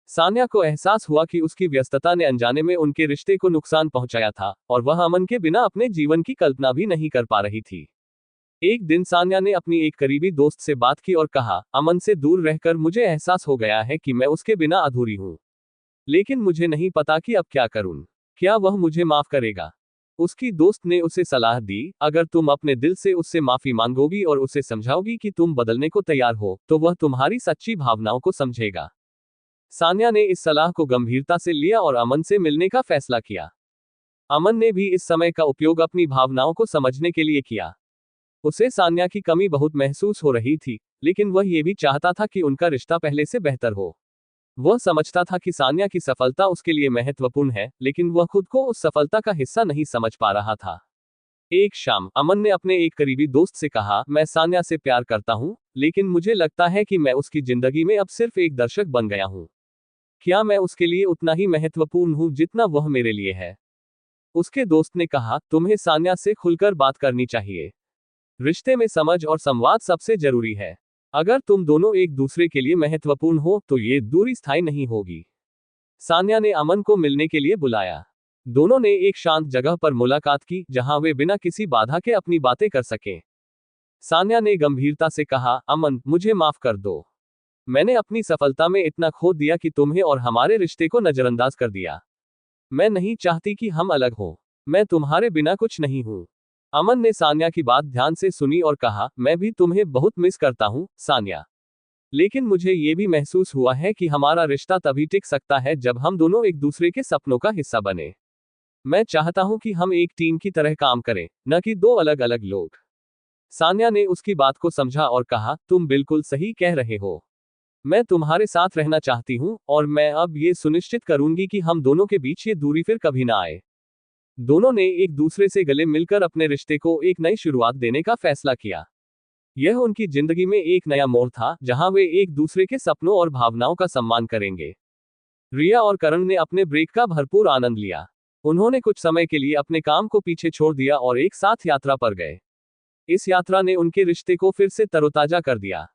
सान्या को एहसास हुआ कि उसकी व्यस्तता ने अनजाने में उनके रिश्ते को नुकसान पहुंचाया था, और वह अमन के बिना अपने जीवन की कल्पना भी नहीं कर पा रही थी। एक दिन सान्या ने अपनी एक करीबी दोस्त से बात की और कहा, अमन से दूर रहकर मुझे एहसास हो गया है कि मैं उसके बिना अधूरी हूं। लेकिन मुझे नहीं पता कि अब क्या करूं। क्या वह मुझे माफ करेगा? उसकी दोस्त ने उसे सलाह दी, अगर तुम अपने दिल से उससे माफी मांगोगी और उसे समझाओगी कि तुम बदलने को तैयार हो, तो वह तुम्हारी सच्ची भावनाओं को समझेगा। सान्या ने इस सलाह को गंभीरता से लिया और अमन से मिलने का फैसला किया। अमन ने भी इस समय का उपयोग अपनी भावनाओं को समझने के लिए किया। उसे सान्या की कमी बहुत महसूस हो रही थी, लेकिन वह ये भी चाहता था कि उनका रिश्ता पहले से बेहतर हो। वह समझता था कि सान्या की सफलता उसके लिए महत्वपूर्ण है, लेकिन वह खुद को उस सफलता का हिस्सा नहीं समझ पा रहा था। एक शाम अमन ने अपने एक करीबी दोस्त से कहा, मैं सान्या से प्यार करता हूं, लेकिन मुझे लगता है कि मैं उसकी जिंदगी में अब सिर्फ एक दर्शक बन गया हूं। क्या मैं उसके लिए उतना ही महत्वपूर्ण हूं जितना वह मेरे लिए है? उसके दोस्त ने कहा, तुम्हें सान्या से खुलकर बात करनी चाहिए। रिश्ते में समझ और संवाद सबसे जरूरी है। अगर तुम दोनों एक दूसरे के लिए महत्वपूर्ण हो तो ये दूरी स्थायी नहीं होगी। सान्या ने अमन को मिलने के लिए बुलाया। दोनों ने एक शांत जगह पर मुलाकात की, जहां वे बिना किसी बाधा के अपनी बातें कर सकें। सान्या ने गंभीरता से कहा, अमन, मुझे माफ कर दो। मैंने अपनी सफलता में इतना खो दिया कि तुम्हें और हमारे रिश्ते को नजरअंदाज कर दिया। मैं नहीं चाहती कि हम अलग हों। मैं तुम्हारे बिना कुछ नहीं हूं। अमन ने सान्या की बात ध्यान से सुनी और कहा, मैं भी तुम्हें बहुत मिस करता हूं, सान्या। लेकिन मुझे ये भी महसूस हुआ है कि हमारा रिश्ता तभी टिक सकता है जब हम दोनों एक दूसरे के सपनों का हिस्सा बने। मैं चाहता हूं कि हम एक टीम की तरह काम करें, न कि दो अलग अलग लोग। सान्या ने उसकी बात को समझा और कहा, तुम बिल्कुल सही कह रहे हो। मैं तुम्हारे साथ रहना चाहती हूं, और मैं अब ये सुनिश्चित करूंगी कि हम दोनों के बीच ये दूरी फिर कभी ना आए। दोनों ने एक दूसरे से गले मिलकर अपने रिश्ते को एक नई शुरुआत देने का फैसला किया। यह उनकी जिंदगी में एक नया मोड़ था, जहां वे एक दूसरे के सपनों और भावनाओं का सम्मान करेंगे। रिया और करण ने अपने ब्रेक का भरपूर आनंद लिया। उन्होंने कुछ समय के लिए अपने काम को पीछे छोड़ दिया और एक साथ यात्रा पर गए। इस यात्रा ने उनके रिश्ते को फिर से तरोताजा कर दिया।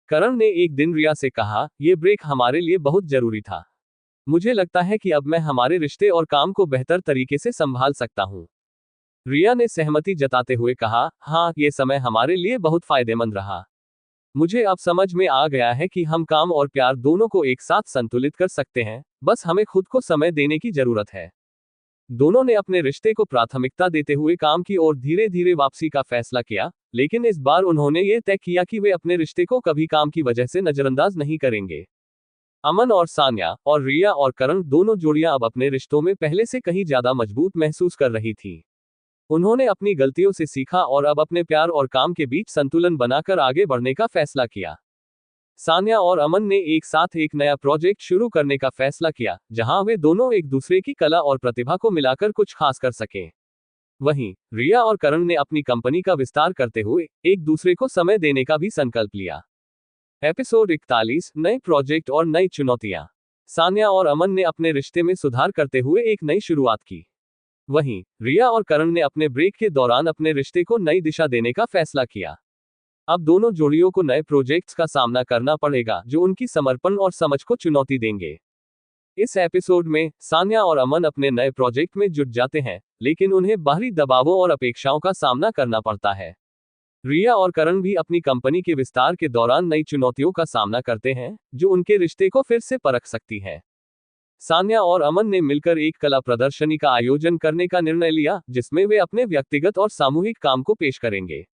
करण ने एक दिन रिया से कहा, यह ब्रेक हमारे लिए बहुत जरूरी था। मुझे लगता है कि अब मैं हमारे रिश्ते और काम को बेहतर तरीके से संभाल सकता हूं। रिया ने सहमति जताते हुए कहा, हाँ, ये समय हमारे लिए बहुत फायदेमंद रहा। मुझे अब समझ में आ गया है कि हम काम और प्यार दोनों को एक साथ संतुलित कर सकते हैं, बस हमें खुद को समय देने की जरूरत है। दोनों ने अपने रिश्ते को प्राथमिकता देते हुए काम की ओर धीरे धीरे वापसी का फैसला किया, लेकिन इस बार उन्होंने ये तय किया कि वे अपने रिश्ते को कभी काम की वजह से नजरअंदाज नहीं करेंगे। अमन और सान्या और रिया और करण दोनों जोड़ियां अब अपने रिश्तों में पहले से कहीं ज्यादा मजबूत महसूस कर रही थी। उन्होंने अपनी गलतियों से सीखा और अब अपने प्यार और काम के बीच संतुलन बनाकर आगे बढ़ने का फैसला किया। सान्या और अमन ने एक साथ एक नया प्रोजेक्ट शुरू करने का फैसला किया, जहां वे दोनों एक दूसरे की कला और प्रतिभा को मिलाकर कुछ खास कर सकें। वहीं रिया और करण ने अपनी कंपनी का विस्तार करते हुए एक दूसरे को समय देने का भी संकल्प लिया। एपिसोड 41, नए प्रोजेक्ट और नई चुनौतियां। सान्या और अमन ने अपने रिश्ते में सुधार करते हुए एक नई शुरुआत की। वहीं रिया और करण ने अपने ब्रेक के दौरान अपने रिश्ते को नई दिशा देने का फैसला किया। अब दोनों जोड़ियों को नए प्रोजेक्ट्स का सामना करना पड़ेगा, जो उनकी समर्पण और समझ को चुनौती देंगे। इस एपिसोड में सान्या और अमन अपने नए प्रोजेक्ट में जुट जाते हैं, लेकिन उन्हें बाहरी दबावों और अपेक्षाओं का सामना करना पड़ता है। रिया और करण भी अपनी कंपनी के विस्तार के दौरान नई चुनौतियों का सामना करते हैं, जो उनके रिश्ते को फिर से परख सकती है। सान्या और अमन ने मिलकर एक कला प्रदर्शनी का आयोजन करने का निर्णय लिया, जिसमें वे अपने व्यक्तिगत और सामूहिक काम को पेश करेंगे।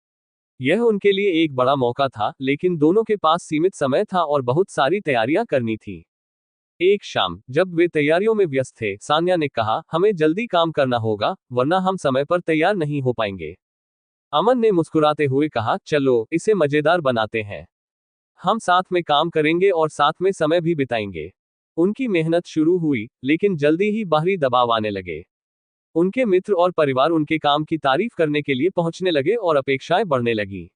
यह उनके लिए एक बड़ा मौका था, लेकिन दोनों के पास सीमित समय था और बहुत सारी तैयारियां करनी थी। एक शाम जब वे तैयारियों में व्यस्त थे, सान्या ने कहा, हमें जल्दी काम करना होगा, वरना हम समय पर तैयार नहीं हो पाएंगे। अमन ने मुस्कुराते हुए कहा, चलो इसे मजेदार बनाते हैं। हम साथ में काम करेंगे और साथ में समय भी बिताएंगे। उनकी मेहनत शुरू हुई, लेकिन जल्दी ही बाहरी दबाव आने लगे। उनके मित्र और परिवार उनके काम की तारीफ करने के लिए पहुंचने लगे और अपेक्षाएं बढ़ने लगी।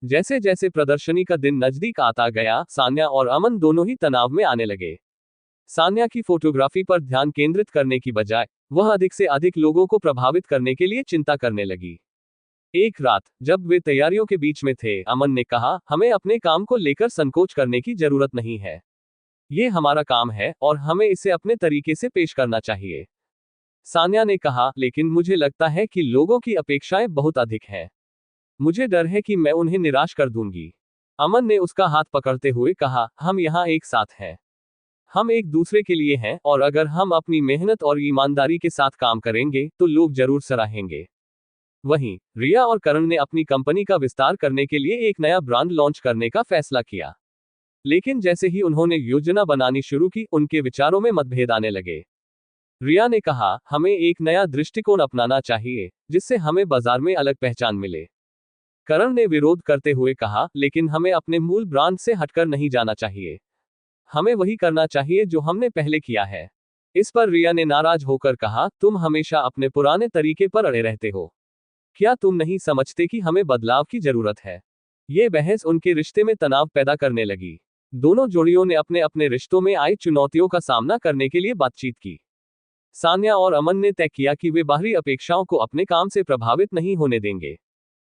जैसे जैसे प्रदर्शनी का दिन नजदीक आता गया, सान्या और अमन दोनों ही तनाव में आने लगे। सान्या की फोटोग्राफी पर ध्यान केंद्रित करने की बजाय वह अधिक से अधिक लोगों को प्रभावित करने के लिए चिंता करने लगी। एक रात जब वे तैयारियों के बीच में थे, अमन ने कहा, हमें अपने काम को लेकर संकोच करने की जरूरत नहीं है। ये हमारा काम है और हमें इसे अपने तरीके से पेश करना चाहिए। सान्या ने कहा, लेकिन मुझे लगता है कि लोगों की अपेक्षाएं बहुत अधिक हैं। मुझे डर है कि मैं उन्हें निराश कर दूंगी। अमन ने उसका हाथ पकड़ते हुए कहा, हम यहाँ एक साथ हैं। हम एक दूसरे के लिए हैं और अगर हम अपनी मेहनत और ईमानदारी के साथ काम करेंगे तो लोग जरूर सराहेंगे। वहीं रिया और करण ने अपनी कंपनी का विस्तार करने के लिए एक नया ब्रांड लॉन्च करने का फैसला किया। लेकिन जैसे ही उन्होंने योजना बनानी शुरू की, उनके विचारों में मतभेद आने लगे। रिया ने कहा, हमें एक नया दृष्टिकोण अपनाना चाहिए, जिससे हमें बाजार में अलग पहचान मिले। करण ने विरोध करते हुए कहा, लेकिन हमें अपने मूल ब्रांड से हटकर नहीं जाना चाहिए। हमें वही करना चाहिए जो हमने पहले किया है। इस पर रिया ने नाराज होकर कहा, तुम हमेशा अपने पुराने तरीके पर अड़े रहते हो। क्या तुम नहीं समझते कि हमें बदलाव की जरूरत है? ये बहस उनके रिश्ते में तनाव पैदा करने लगी। दोनों जोड़ियों ने अपने अपने रिश्तों में आई चुनौतियों का सामना करने के लिए बातचीत की। सान्या और अमन ने तय किया कि वे बाहरी अपेक्षाओं को अपने काम से प्रभावित नहीं होने देंगे।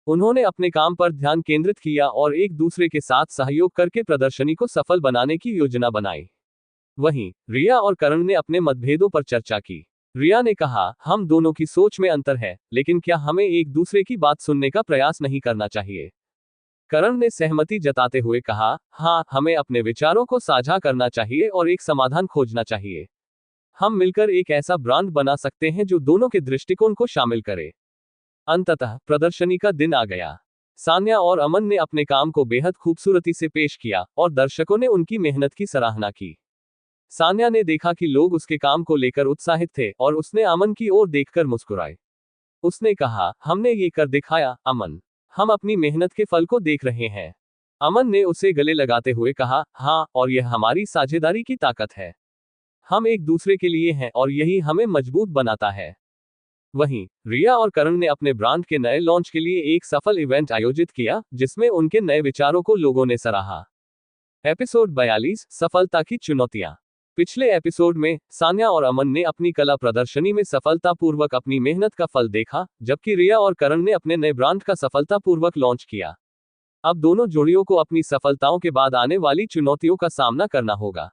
उन्होंने अपने काम पर ध्यान केंद्रित किया और एक दूसरे के साथ सहयोग करके प्रदर्शनी को सफल बनाने की योजना बनाई। वहीं रिया और करण ने अपने मतभेदों पर चर्चा की। रिया ने कहा, हम दोनों की सोच में अंतर है, लेकिन क्या हमें एक दूसरे की बात सुनने का प्रयास नहीं करना चाहिए? करण ने सहमति जताते हुए कहा, हाँ, हमें अपने विचारों को साझा करना चाहिए और एक समाधान खोजना चाहिए। हम मिलकर एक ऐसा ब्रांड बना सकते हैं जो दोनों के दृष्टिकोण को शामिल करे। अंततः प्रदर्शनी का दिन आ गया। सान्या और अमन ने अपने काम को बेहद खूबसूरती से पेश किया और दर्शकों ने उनकी मेहनत की सराहना की। सान्या ने देखा कि लोग उसके काम को लेकर उत्साहित थे और उसने अमन की ओर देखकर मुस्कुराए। उसने कहा, हमने ये कर दिखाया, अमन। हम अपनी मेहनत के फल को देख रहे हैं। अमन ने उसे गले लगाते हुए कहा, हाँ, और यह हमारी साझेदारी की ताकत है। हम एक दूसरे के लिए हैं और यही हमें मजबूत बनाता है। वहीं रिया और करण ने अपने ब्रांड के नए लॉन्च के लिए एक सफल इवेंट आयोजित किया, जिसमें उनके नए विचारों को लोगों ने सराहा। एपिसोड 42, सफलता की चुनौतियां। पिछले एपिसोड में सान्या और अमन ने अपनी कला प्रदर्शनी में सफलतापूर्वक अपनी मेहनत का फल देखा, जबकि रिया और करण ने अपने नए ब्रांड का सफलतापूर्वक लॉन्च किया। अब दोनों जोड़ियों को अपनी सफलताओं के बाद आने वाली चुनौतियों का सामना करना होगा।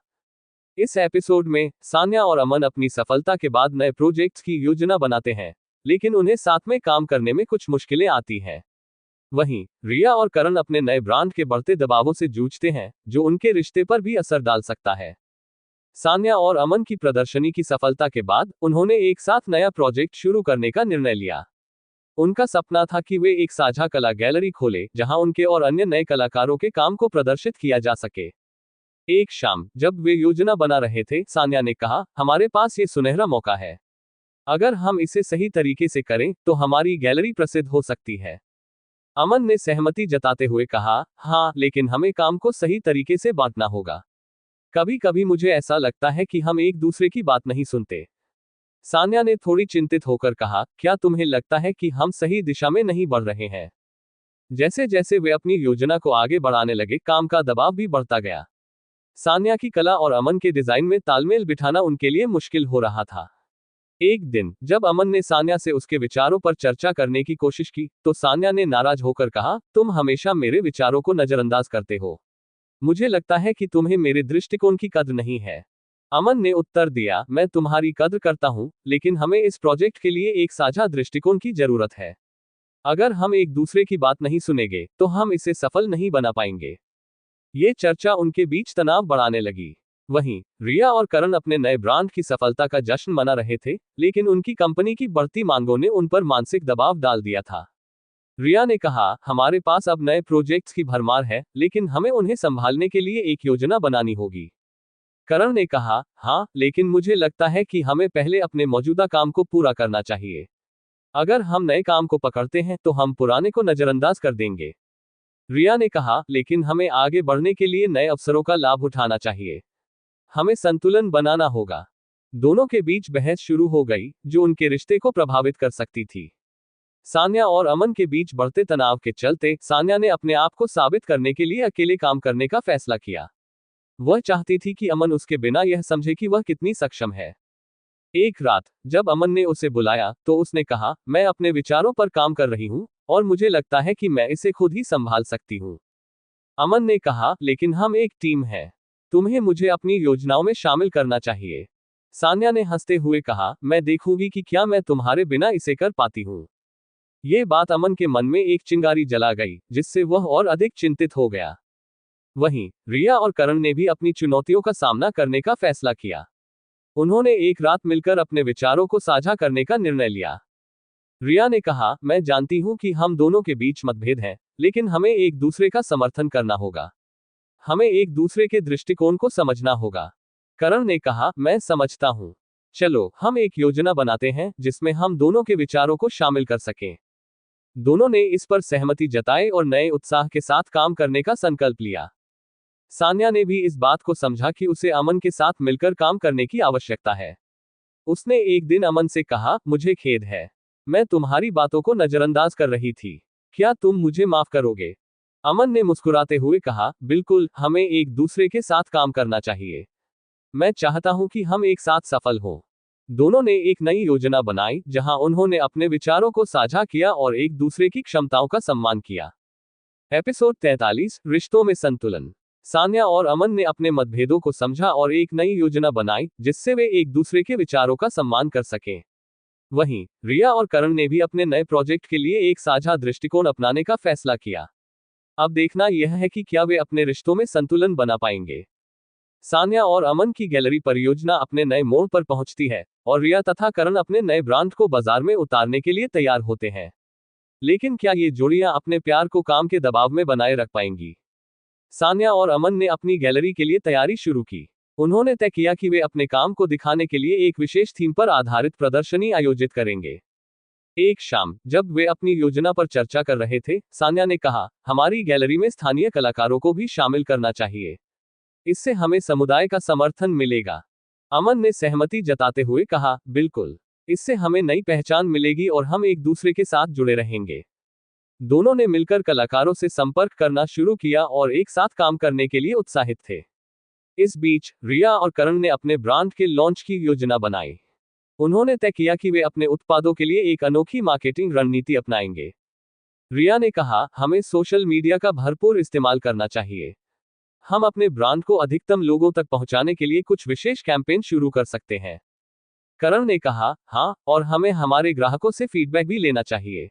इस एपिसोड में सान्या और अमन अपनी सफलता के बाद नए प्रोजेक्ट्स की योजना बनाते हैं, लेकिन उन्हें साथ में काम करने में कुछ मुश्किलें आती हैं। वहीं रिया और करण अपने नए ब्रांड के बढ़ते दबावों से जूझते हैं, जो उनके रिश्ते पर भी असर डाल सकता है। सान्या और अमन की प्रदर्शनी की सफलता के बाद उन्होंने एक साथ नया प्रोजेक्ट शुरू करने का निर्णय लिया। उनका सपना था कि वे एक साझा कला गैलरी खोले, जहां उनके और अन्य नए कलाकारों के काम को प्रदर्शित किया जा सके। एक शाम जब वे योजना बना रहे थे, सान्या ने कहा, हमारे पास ये सुनहरा मौका है। अगर हम इसे सही तरीके से करें तो हमारी गैलरी प्रसिद्ध हो सकती है। अमन ने सहमति जताते हुए कहा, हाँ, लेकिन हमें काम को सही तरीके से बांटना होगा। कभी कभी मुझे ऐसा लगता है कि हम एक दूसरे की बात नहीं सुनते। सान्या ने थोड़ी चिंतित होकर कहा, क्या तुम्हें लगता है कि हम सही दिशा में नहीं बढ़ रहे हैं? जैसे जैसे वे अपनी योजना को आगे बढ़ाने लगे, काम का दबाव भी बढ़ता गया। सान्या की कला और अमन के डिजाइन में तालमेल बिठाना उनके लिए मुश्किल हो रहा था। एक दिन जब अमन ने सान्या से उसके विचारों पर चर्चा करने की कोशिश की, तो सान्या ने नाराज होकर कहा, तुम हमेशा मेरे विचारों को नजरअंदाज करते हो। मुझे लगता है कि तुम्हें मेरे दृष्टिकोण की कद्र नहीं है। अमन ने उत्तर दिया, मैं तुम्हारी कद्र करता हूं, लेकिन हमें इस प्रोजेक्ट के लिए एक साझा दृष्टिकोण की जरूरत है। अगर हम एक दूसरे की बात नहीं सुनेंगे तो हम इसे सफल नहीं बना पाएंगे। ये चर्चा उनके बीच तनाव बढ़ाने लगी। वहीं रिया और करण अपने नए ब्रांड की सफलता का जश्न मना रहे थे, लेकिन उनकी कंपनी की बढ़ती मांगों ने उन पर मानसिक दबाव डाल दिया था। रिया ने कहा, हमारे पास अब नए प्रोजेक्ट्स की भरमार है, लेकिन हमें उन्हें संभालने के लिए एक योजना बनानी होगी। करण ने कहा, हाँ, लेकिन मुझे लगता है कि हमें पहले अपने मौजूदा काम को पूरा करना चाहिए। अगर हम नए काम को पकड़ते हैं तो हम पुराने को नजरअंदाज कर देंगे। रिया ने कहा, लेकिन हमें आगे बढ़ने के लिए नए अवसरों का लाभ उठाना चाहिए। हमें संतुलन बनाना होगा। दोनों के बीच बहस शुरू हो गई, जो उनके रिश्ते को प्रभावित कर सकती थी। सान्या और अमन के बीच बढ़ते तनाव के चलते सान्या ने अपने आप को साबित करने के लिए अकेले काम करने का फैसला किया। वह चाहती थी कि अमन उसके बिना यह समझे कि वह कितनी सक्षम है। एक रात जब अमन ने उसे बुलाया तो उसने कहा, मैं अपने विचारों पर काम कर रही हूँ और मुझे लगता है कि मैं इसे खुद ही संभाल सकती हूँ। अमन ने कहा, लेकिन हम एक टीम है। तुम्हें मुझे अपनी योजनाओं में शामिल करना चाहिए। सान्या ने हंसते हुए कहा, मैं देखूंगी कि क्या मैं तुम्हारे बिना इसे कर पाती हूँ। ये बात अमन के मन में एक चिंगारी जला गई, जिससे वह और अधिक चिंतित हो गया। वहीं रिया और करण ने भी अपनी चुनौतियों का सामना करने का फैसला किया। उन्होंने एक रात मिलकर अपने विचारों को साझा करने का निर्णय लिया। रिया ने कहा, मैं जानती हूं कि हम दोनों के बीच मतभेद हैं, लेकिन हमें एक दूसरे का समर्थन करना होगा। हमें एक दूसरे के दृष्टिकोण को समझना होगा। करण ने कहा, मैं समझता हूं। चलो हम एक योजना बनाते हैं जिसमें हम दोनों के विचारों को शामिल कर सकें। दोनों ने इस पर सहमति जताई और नए उत्साह के साथ काम करने का संकल्प लिया। सान्या ने भी इस बात को समझा कि उसे अमन के साथ मिलकर काम करने की आवश्यकता है। उसने एक दिन अमन से कहा, मुझे खेद है, मैं तुम्हारी बातों को नजरअंदाज कर रही थी। क्या तुम मुझे माफ करोगे? अमन ने मुस्कुराते हुए कहा, बिल्कुल, हमें एक दूसरे के साथ काम करना चाहिए। मैं चाहता हूं कि हम एक साथ सफल हों। दोनों ने एक नई योजना बनाई, जहां उन्होंने अपने विचारों को साझा किया और एक दूसरे की क्षमताओं का सम्मान किया। एपिसोड 43, रिश्तों में संतुलन। सान्या और अमन ने अपने मतभेदों को समझा और एक नई योजना बनाई, जिससे वे एक दूसरे के विचारों का सम्मान कर सकें। वहीं रिया और करण ने भी अपने नए प्रोजेक्ट के लिए एक साझा दृष्टिकोण अपनाने का फैसला किया। अब देखना यह है कि क्या वे अपने रिश्तों में संतुलन बना पाएंगे। सान्या और अमन की गैलरी परियोजना अपने नए मोड़ पर पहुंचती है और रिया तथा करण अपने नए ब्रांड को बाजार में उतारने के लिए तैयार होते हैं। लेकिन क्या ये जोड़ियां अपने प्यार को काम के दबाव में बनाए रख पाएंगी? सान्या और अमन ने अपनी गैलरी के लिए तैयारी शुरू की। उन्होंने तय किया कि वे अपने काम को दिखाने के लिए एक विशेष थीम पर आधारित प्रदर्शनी आयोजित करेंगे। एक शाम जब वे अपनी योजना पर चर्चा कर रहे थे, सान्या ने कहा, हमारी गैलरी में स्थानीय कलाकारों को भी शामिल करना चाहिए। इससे हमें समुदाय का समर्थन मिलेगा। अमन ने सहमति जताते हुए कहा, बिल्कुल, इससे हमें नई पहचान मिलेगी और हम एक दूसरे के साथ जुड़े रहेंगे। दोनों ने मिलकर कलाकारों से संपर्क करना शुरू किया और एक साथ काम करने के लिए उत्साहित थे। इस बीच रिया और करण ने अपने ब्रांड के लॉन्च की योजना बनाई। उन्होंने तय किया कि वे अपने उत्पादों के लिए एक अनोखी मार्केटिंग रणनीति अपनाएंगे। रिया ने कहा, हमें सोशल मीडिया का भरपूर इस्तेमाल करना चाहिए। हम अपने ब्रांड को अधिकतम लोगों तक पहुंचाने के लिए कुछ विशेष कैंपेन शुरू कर सकते हैं। करण ने कहा, हाँ, और हमें हमारे ग्राहकों से फीडबैक भी लेना चाहिए।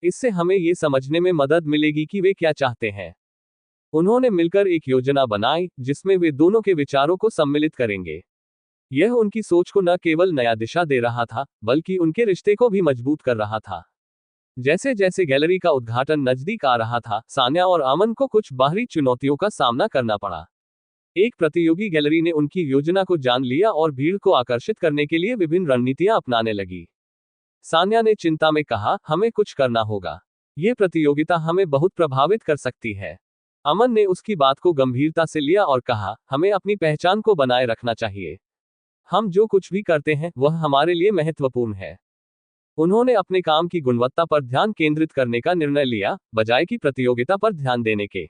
इससे हमें ये समझने में मदद मिलेगी कि वे क्या चाहते हैं। उन्होंने मिलकर एक योजना बनाई जिसमें वे दोनों के विचारों को सम्मिलित करेंगे। यह उनकी सोच को न केवल नया दिशा दे रहा था, बल्कि उनके रिश्ते को भी मजबूत कर रहा था। जैसे जैसे गैलरी का उद्घाटन नजदीक आ रहा था, सान्या और अमन को कुछ बाहरी चुनौतियों का सामना करना पड़ा। एक प्रतियोगी गैलरी ने उनकी योजना को जान लिया और भीड़ को आकर्षित करने के लिए विभिन्न रणनीतियां अपनाने लगी। सान्या ने चिंता में कहा, हमें कुछ करना होगा। यह प्रतियोगिता हमें बहुत प्रभावित कर सकती है। अमन ने उसकी बात को गंभीरता से लिया और कहा, हमें अपनी पहचान को बनाए रखना चाहिए। हम जो कुछ भी करते हैं वह हमारे लिए महत्वपूर्ण है। उन्होंने अपने काम की गुणवत्ता पर ध्यान केंद्रित करने का निर्णय लिया, बजाय कि प्रतियोगिता पर ध्यान देने के।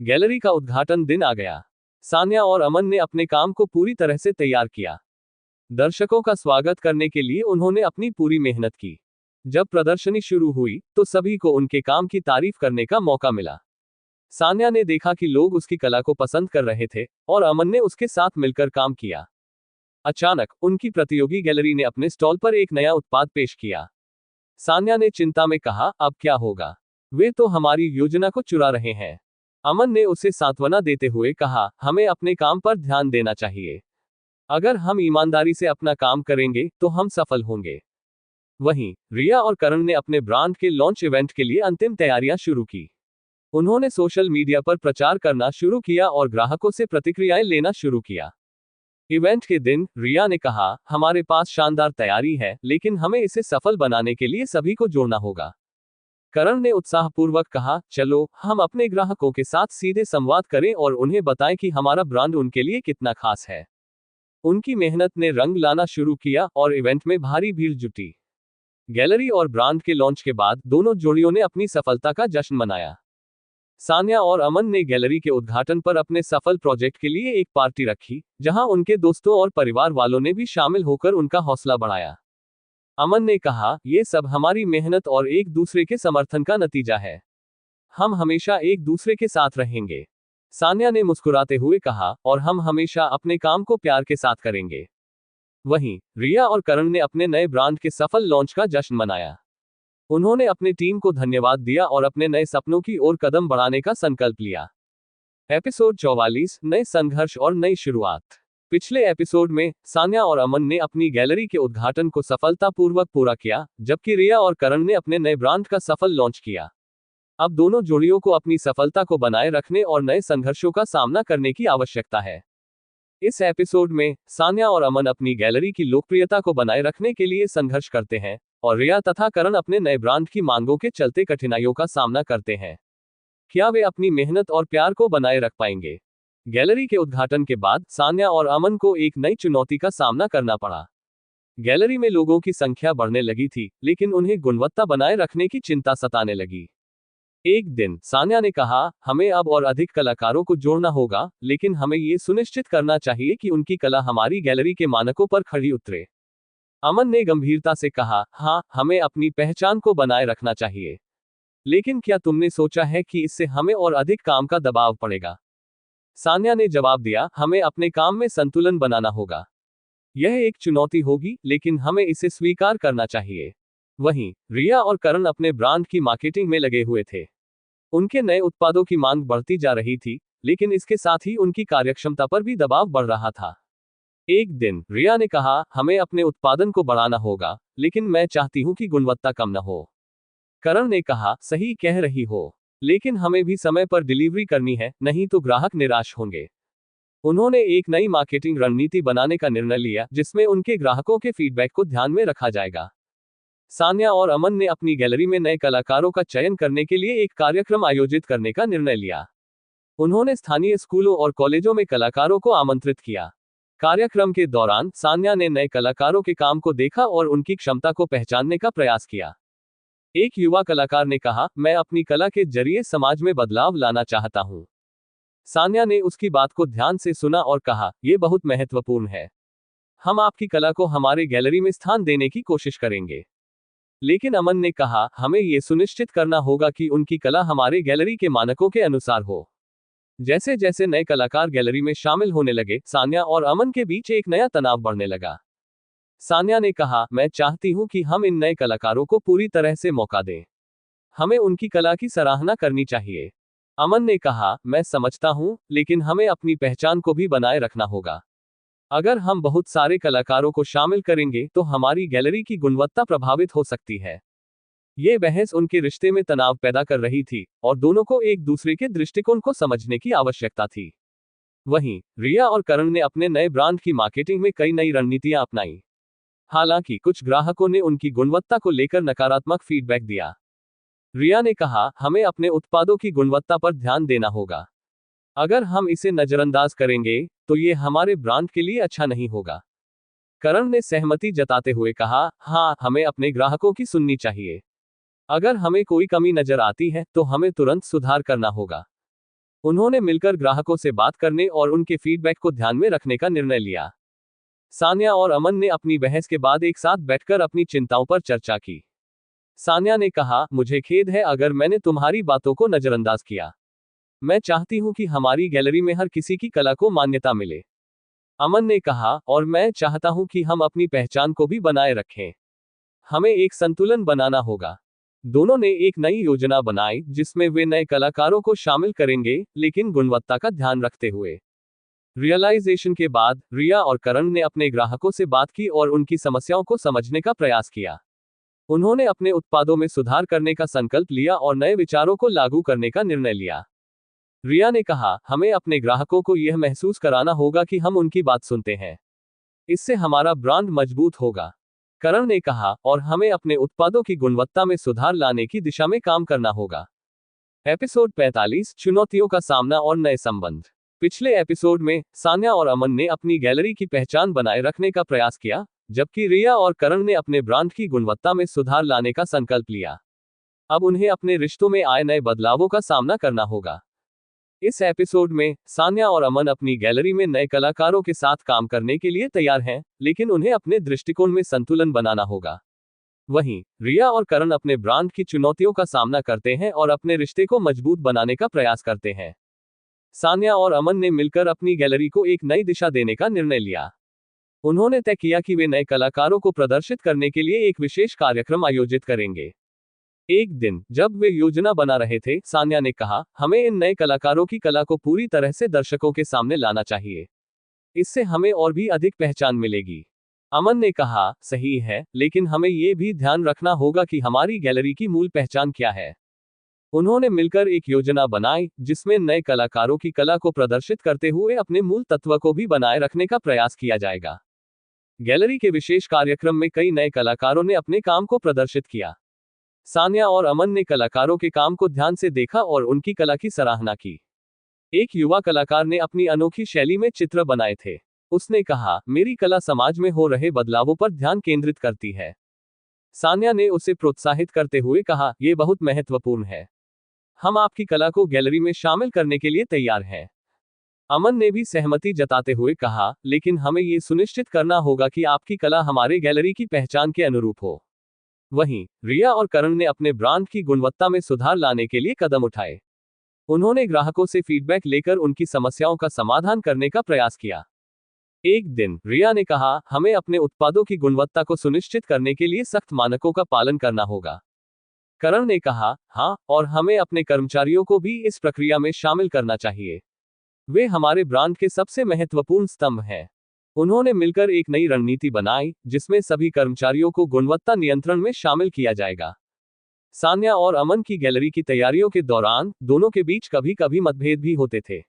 गैलरी का उद्घाटन दिन आ गया। सान्या और अमन ने अपने काम को पूरी तरह से तैयार किया। दर्शकों का स्वागत करने के लिए उन्होंने अपनी पूरी मेहनत की। जब प्रदर्शनी शुरू हुई तो सभी को उनके काम की तारीफ करने का मौका मिला। सान्या ने देखा कि लोग उसकी कला को पसंद कर रहे थे और अमन ने उसके साथ मिलकर काम किया। अचानक उनकी प्रतियोगी गैलरी ने अपने स्टॉल पर एक नया उत्पाद पेश किया। सान्या ने चिंता में कहा, अब क्या होगा? वे तो हमारी योजना को चुरा रहे हैं। अमन ने उसे सांत्वना देते हुए कहा, हमें अपने काम पर ध्यान देना चाहिए। अगर हम ईमानदारी से अपना काम करेंगे तो हम सफल होंगे। वहीं रिया और करण ने अपने ब्रांड के लॉन्च इवेंट के लिए अंतिम तैयारियां शुरू की। उन्होंने सोशल मीडिया पर प्रचार करना शुरू किया और ग्राहकों से प्रतिक्रियाएं लेना शुरू किया। इवेंट के दिन रिया ने कहा, हमारे पास शानदार तैयारी है, लेकिन हमें इसे सफल बनाने के लिए सभी को जोड़ना होगा। करण ने उत्साहपूर्वक कहा, चलो हम अपने ग्राहकों के साथ सीधे संवाद करें और उन्हें बताएं कि हमारा ब्रांड उनके लिए कितना खास है। उनकी मेहनत ने रंग लाना शुरू किया और इवेंट में भारी भीड़ जुटी। गैलरी और ब्रांड के लॉन्च के बाद दोनों जोड़ियों ने अपनी सफलता का जश्न मनाया। सान्या और अमन ने गैलरी के उद्घाटन पर अपने सफल प्रोजेक्ट के लिए एक पार्टी रखी, जहां उनके दोस्तों और परिवार वालों ने भी शामिल होकर उनका हौसला बढ़ाया। अमन ने कहा, ये सब हमारी मेहनत और एक दूसरे के समर्थन का नतीजा है। हम हमेशा एक दूसरे के साथ रहेंगे। सान्या ने मुस्कुराते हुए कहा, और हम हमेशा अपने काम को प्यार के साथ करेंगे। वहीं रिया और करण ने अपने नए ब्रांड के सफल लॉन्च का जश्न मनाया। उन्होंने अपने टीम को धन्यवाद दिया और अपने नए सपनों की ओर कदम बढ़ाने का संकल्प लिया। एपिसोड 44, नए संघर्ष और नई शुरुआत। पिछले एपिसोड में सान्या और अमन ने अपनी गैलरी के उद्घाटन को सफलतापूर्वक पूरा किया, जबकि रिया और करण ने अपने नए ब्रांड का सफल लॉन्च किया। अब दोनों जोड़ियों को अपनी सफलता को बनाए रखने और नए संघर्षों का सामना करने की आवश्यकता है। इस एपिसोड में सान्या और अमन अपनी गैलरी की लोकप्रियता को बनाए रखने के लिए संघर्ष करते हैं, और रिया तथा करण अपने नए ब्रांड की मांगों के चलते कठिनाइयों का सामना करते हैं। क्या वे अपनी मेहनत और प्यार को बनाए रख पाएंगे? गैलरी के उद्घाटन के बाद सान्या और अमन को एक नई चुनौती का सामना करना पड़ा। गैलरी में लोगों की संख्या बढ़ने लगी थी, लेकिन उन्हें गुणवत्ता बनाए रखने की चिंता सताने लगी। एक दिन सान्या ने कहा, हमें अब और अधिक कलाकारों को जोड़ना होगा, लेकिन हमें ये सुनिश्चित करना चाहिए कि उनकी कला हमारी गैलरी के मानकों पर खड़ी उतरे। अमन ने गंभीरता से कहा, हाँ, हमें अपनी पहचान को बनाए रखना चाहिए। लेकिन क्या तुमने सोचा है कि इससे हमें और अधिक काम का दबाव पड़ेगा? सान्या ने जवाब दिया, हमें अपने काम में संतुलन बनाना होगा। यह एक चुनौती होगी, लेकिन हमें इसे स्वीकार करना चाहिए। वहीं रिया और करण अपने ब्रांड की मार्केटिंग में लगे हुए थे। उनके नए उत्पादों की मांग बढ़ती जा रही थी, लेकिन इसके साथ ही उनकी कार्यक्षमता पर भी दबाव बढ़ रहा था। एक दिन रिया ने कहा, हमें अपने उत्पादन को बढ़ाना होगा, लेकिन मैं चाहती हूं कि गुणवत्ता कम न हो। करण ने कहा, सही कह रही हो, लेकिन हमें भी समय पर डिलीवरी करनी है, नहीं तो ग्राहक निराश होंगे। उन्होंने एक नई मार्केटिंग रणनीति बनाने का निर्णय लिया, जिसमें उनके ग्राहकों के फीडबैक को ध्यान में रखा जाएगा। सान्या और अमन ने अपनी गैलरी में नए कलाकारों का चयन करने के लिए एक कार्यक्रम आयोजित करने का निर्णय लिया। उन्होंने स्थानीय स्कूलों और कॉलेजों में कलाकारों को आमंत्रित किया। कार्यक्रम के दौरान सान्या ने नए कलाकारों के काम को देखा और उनकी क्षमता को पहचानने का प्रयास किया। एक युवा कलाकार ने कहा, मैं अपनी कला के जरिए समाज में बदलाव लाना चाहता हूं। सान्या ने उसकी बात को ध्यान से सुना और कहा, यह बहुत महत्वपूर्ण है। हम आपकी कला को हमारे गैलरी में स्थान देने की कोशिश करेंगे। लेकिन अमन ने कहा, हमें यह सुनिश्चित करना होगा कि उनकी कला हमारे गैलरी के मानकों के अनुसार हो। जैसे जैसे नए कलाकार गैलरी में शामिल होने लगे, सान्या और अमन के बीच एक नया तनाव बढ़ने लगा। सान्या ने कहा, मैं चाहती हूं कि हम इन नए कलाकारों को पूरी तरह से मौका दें। हमें उनकी कला की सराहना करनी चाहिए। अमन ने कहा, मैं समझता हूं, लेकिन हमें अपनी पहचान को भी बनाए रखना होगा। अगर हम बहुत सारे कलाकारों को शामिल करेंगे तो हमारी गैलरी की गुणवत्ता प्रभावित हो सकती है। ये बहस उनके रिश्ते में तनाव पैदा कर रही थी और दोनों को एक दूसरे के दृष्टिकोण को समझने की आवश्यकता थी। वहीं रिया और करण ने अपने नए ब्रांड की मार्केटिंग में कई नई रणनीतियां अपनाई। हालांकि कुछ ग्राहकों ने उनकी गुणवत्ता को लेकर नकारात्मक फीडबैक दिया। रिया ने कहा, हमें अपने उत्पादों की गुणवत्ता पर ध्यान देना होगा। अगर हम इसे नजरअंदाज करेंगे तो ये हमारे ब्रांड के लिए अच्छा नहीं होगा। करण ने सहमति जताते हुए कहा, हाँ, हमें अपने ग्राहकों की सुननी चाहिए। अगर हमें कोई कमी नजर आती है तो हमें तुरंत सुधार करना होगा। उन्होंने मिलकर ग्राहकों से बात करने और उनके फीडबैक को ध्यान में रखने का निर्णय लिया। सान्या और अमन ने अपनी बहस के बाद एक साथ बैठकर अपनी चिंताओं पर चर्चा की। सान्या ने कहा, मुझे खेद है अगर मैंने तुम्हारी बातों को नजरअंदाज किया। मैं चाहती हूं कि हमारी गैलरी में हर किसी की कला को मान्यता मिले। अमन ने कहा, और मैं चाहता हूं कि हम अपनी पहचान को भी बनाए रखें। हमें एक संतुलन बनाना होगा। दोनों ने एक नई योजना बनाई जिसमें वे नए कलाकारों को शामिल करेंगे, लेकिन गुणवत्ता का ध्यान रखते हुए। रियलाइजेशन के बाद रिया और करण ने अपने ग्राहकों से बात की और उनकी समस्याओं को समझने का प्रयास किया। उन्होंने अपने उत्पादों में सुधार करने का संकल्प लिया और नए विचारों को लागू करने का निर्णय लिया। रिया ने कहा, हमें अपने ग्राहकों को यह महसूस कराना होगा कि हम उनकी बात सुनते हैं। इससे हमारा ब्रांड मजबूत होगा। करण ने कहा, और हमें अपने उत्पादों की गुणवत्ता में सुधार लाने की दिशा में काम करना होगा। एपिसोड 45, चुनौतियों का सामना और नए संबंध। पिछले एपिसोड में सान्या और अमन ने अपनी गैलरी की पहचान बनाए रखने का प्रयास किया, जबकि रिया और करण ने अपने ब्रांड की गुणवत्ता में सुधार लाने का संकल्प लिया। अब उन्हें अपने रिश्तों में आए नए बदलावों का सामना करना होगा। इस एपिसोड में सान्या और अमन अपनी गैलरी में नए कलाकारों के साथ काम करने के लिए तैयार हैं, लेकिन उन्हें अपने दृष्टिकोण में संतुलन बनाना होगा। वहीं रिया और करण अपने ब्रांड की चुनौतियों का सामना करते हैं और अपने रिश्ते को मजबूत बनाने का प्रयास करते हैं। सान्या और अमन ने मिलकर अपनी गैलरी को एक नई दिशा देने का निर्णय लिया। उन्होंने तय किया कि वे नए कलाकारों को प्रदर्शित करने के लिए एक विशेष कार्यक्रम आयोजित करेंगे। एक दिन जब वे योजना बना रहे थे, सान्या ने कहा, हमें इन नए कलाकारों की कला को पूरी तरह से दर्शकों के सामने लाना चाहिए। इससे हमें और भी अधिक पहचान मिलेगी। अमन ने कहा, सही है, लेकिन हमें ये भी ध्यान रखना होगा कि हमारी गैलरी की मूल पहचान क्या है। उन्होंने मिलकर एक योजना बनाई जिसमें नए कलाकारों की कला को प्रदर्शित करते हुए अपने मूल तत्व को भी बनाए रखने का प्रयास किया जाएगा। गैलरी के विशेष कार्यक्रम में कई नए कलाकारों ने अपने काम को प्रदर्शित किया। सान्या और अमन ने कलाकारों के काम को ध्यान से देखा और उनकी कला की सराहना की। एक युवा कलाकार ने अपनी अनोखी शैली में चित्र बनाए थे। उसने कहा, मेरी कला समाज में हो रहे बदलावों पर ध्यान केंद्रित करती है। सान्या ने उसे प्रोत्साहित करते हुए कहा, यह बहुत महत्वपूर्ण है। हम आपकी कला को गैलरी में शामिल करने के लिए तैयार हैं। अमन ने भी सहमति जताते हुए कहा, लेकिन हमें ये सुनिश्चित करना होगा कि आपकी कला हमारे गैलरी की पहचान के अनुरूप हो। वहीं रिया और करण ने अपने ब्रांड की गुणवत्ता में सुधार लाने के लिए कदम उठाए। उन्होंने ग्राहकों से फीडबैक लेकर उनकी समस्याओं का समाधान करने का प्रयास किया। एक दिन रिया ने कहा, हमें अपने उत्पादों की गुणवत्ता को सुनिश्चित करने के लिए सख्त मानकों का पालन करना होगा। करण ने कहा, हाँ, और हमें अपने कर्मचारियों को भी इस प्रक्रिया में शामिल करना चाहिए। वे हमारे ब्रांड के सबसे महत्वपूर्ण स्तंभ हैं। उन्होंने मिलकर एक नई रणनीति बनाई जिसमें सभी कर्मचारियों को गुणवत्ता नियंत्रण में शामिल किया जाएगा। सान्या और अमन की गैलरी की तैयारियों के दौरान दोनों के बीच कभी कभी मतभेद भी होते थे,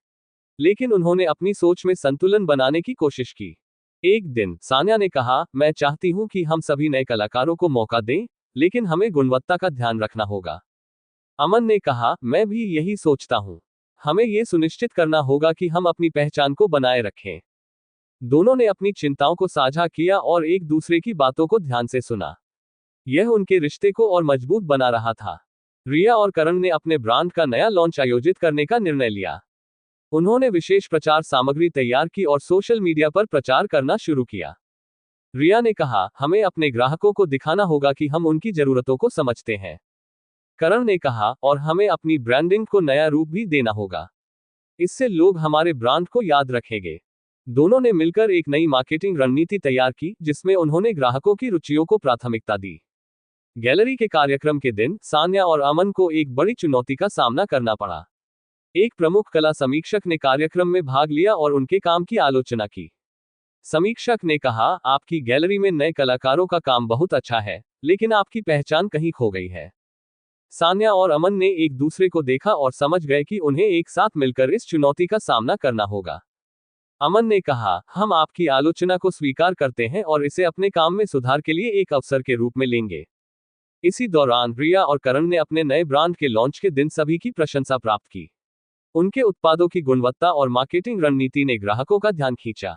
लेकिन उन्होंने अपनी सोच में संतुलन बनाने की कोशिश की। एक दिन सान्या ने कहा, मैं चाहती हूं कि हम सभी नए कलाकारों को मौका दें, लेकिन हमें गुणवत्ता का ध्यान रखना होगा। अमन ने कहा, मैं भी यही सोचता हूं। हमें यह सुनिश्चित करना होगा कि हम अपनी पहचान को बनाए रखें। दोनों ने अपनी चिंताओं को साझा किया और एक दूसरे की बातों को ध्यान से सुना। यह उनके रिश्ते को और मजबूत बना रहा था। रिया और करण ने अपने ब्रांड का नया लॉन्च आयोजित करने का निर्णय लिया। उन्होंने विशेष प्रचार सामग्री तैयार की और सोशल मीडिया पर प्रचार करना शुरू किया। रिया ने कहा, हमें अपने ग्राहकों को दिखाना होगा कि हम उनकी जरूरतों को समझते हैं। करण ने कहा, और हमें अपनी ब्रांडिंग को नया रूप भी देना होगा। इससे लोग हमारे ब्रांड को याद रखेंगे। दोनों ने मिलकर एक नई मार्केटिंग रणनीति तैयार की जिसमें उन्होंने ग्राहकों की रुचियों को प्राथमिकता दी। गैलरी के कार्यक्रम के दिन सान्या और अमन को एक बड़ी चुनौती का सामना करना पड़ा। एक प्रमुख कला समीक्षक ने कार्यक्रम में भाग लिया और उनके काम की आलोचना की। समीक्षक ने कहा, आपकी गैलरी में नए कलाकारों का काम बहुत अच्छा है, लेकिन आपकी पहचान कहीं खो गई है। सान्या और अमन ने एक दूसरे को देखा और समझ गए कि उन्हें एक साथ मिलकर इस चुनौती का सामना करना होगा। अमन ने कहा, हम आपकी आलोचना को स्वीकार करते हैं और इसे अपने काम में सुधार के लिए एक अवसर के रूप में लेंगे। इसी दौरान रिया और करण ने अपने नए ब्रांड के लॉन्च के दिन सभी की प्रशंसा प्राप्त की। उनके उत्पादों की गुणवत्ता और मार्केटिंग रणनीति ने ग्राहकों का ध्यान खींचा।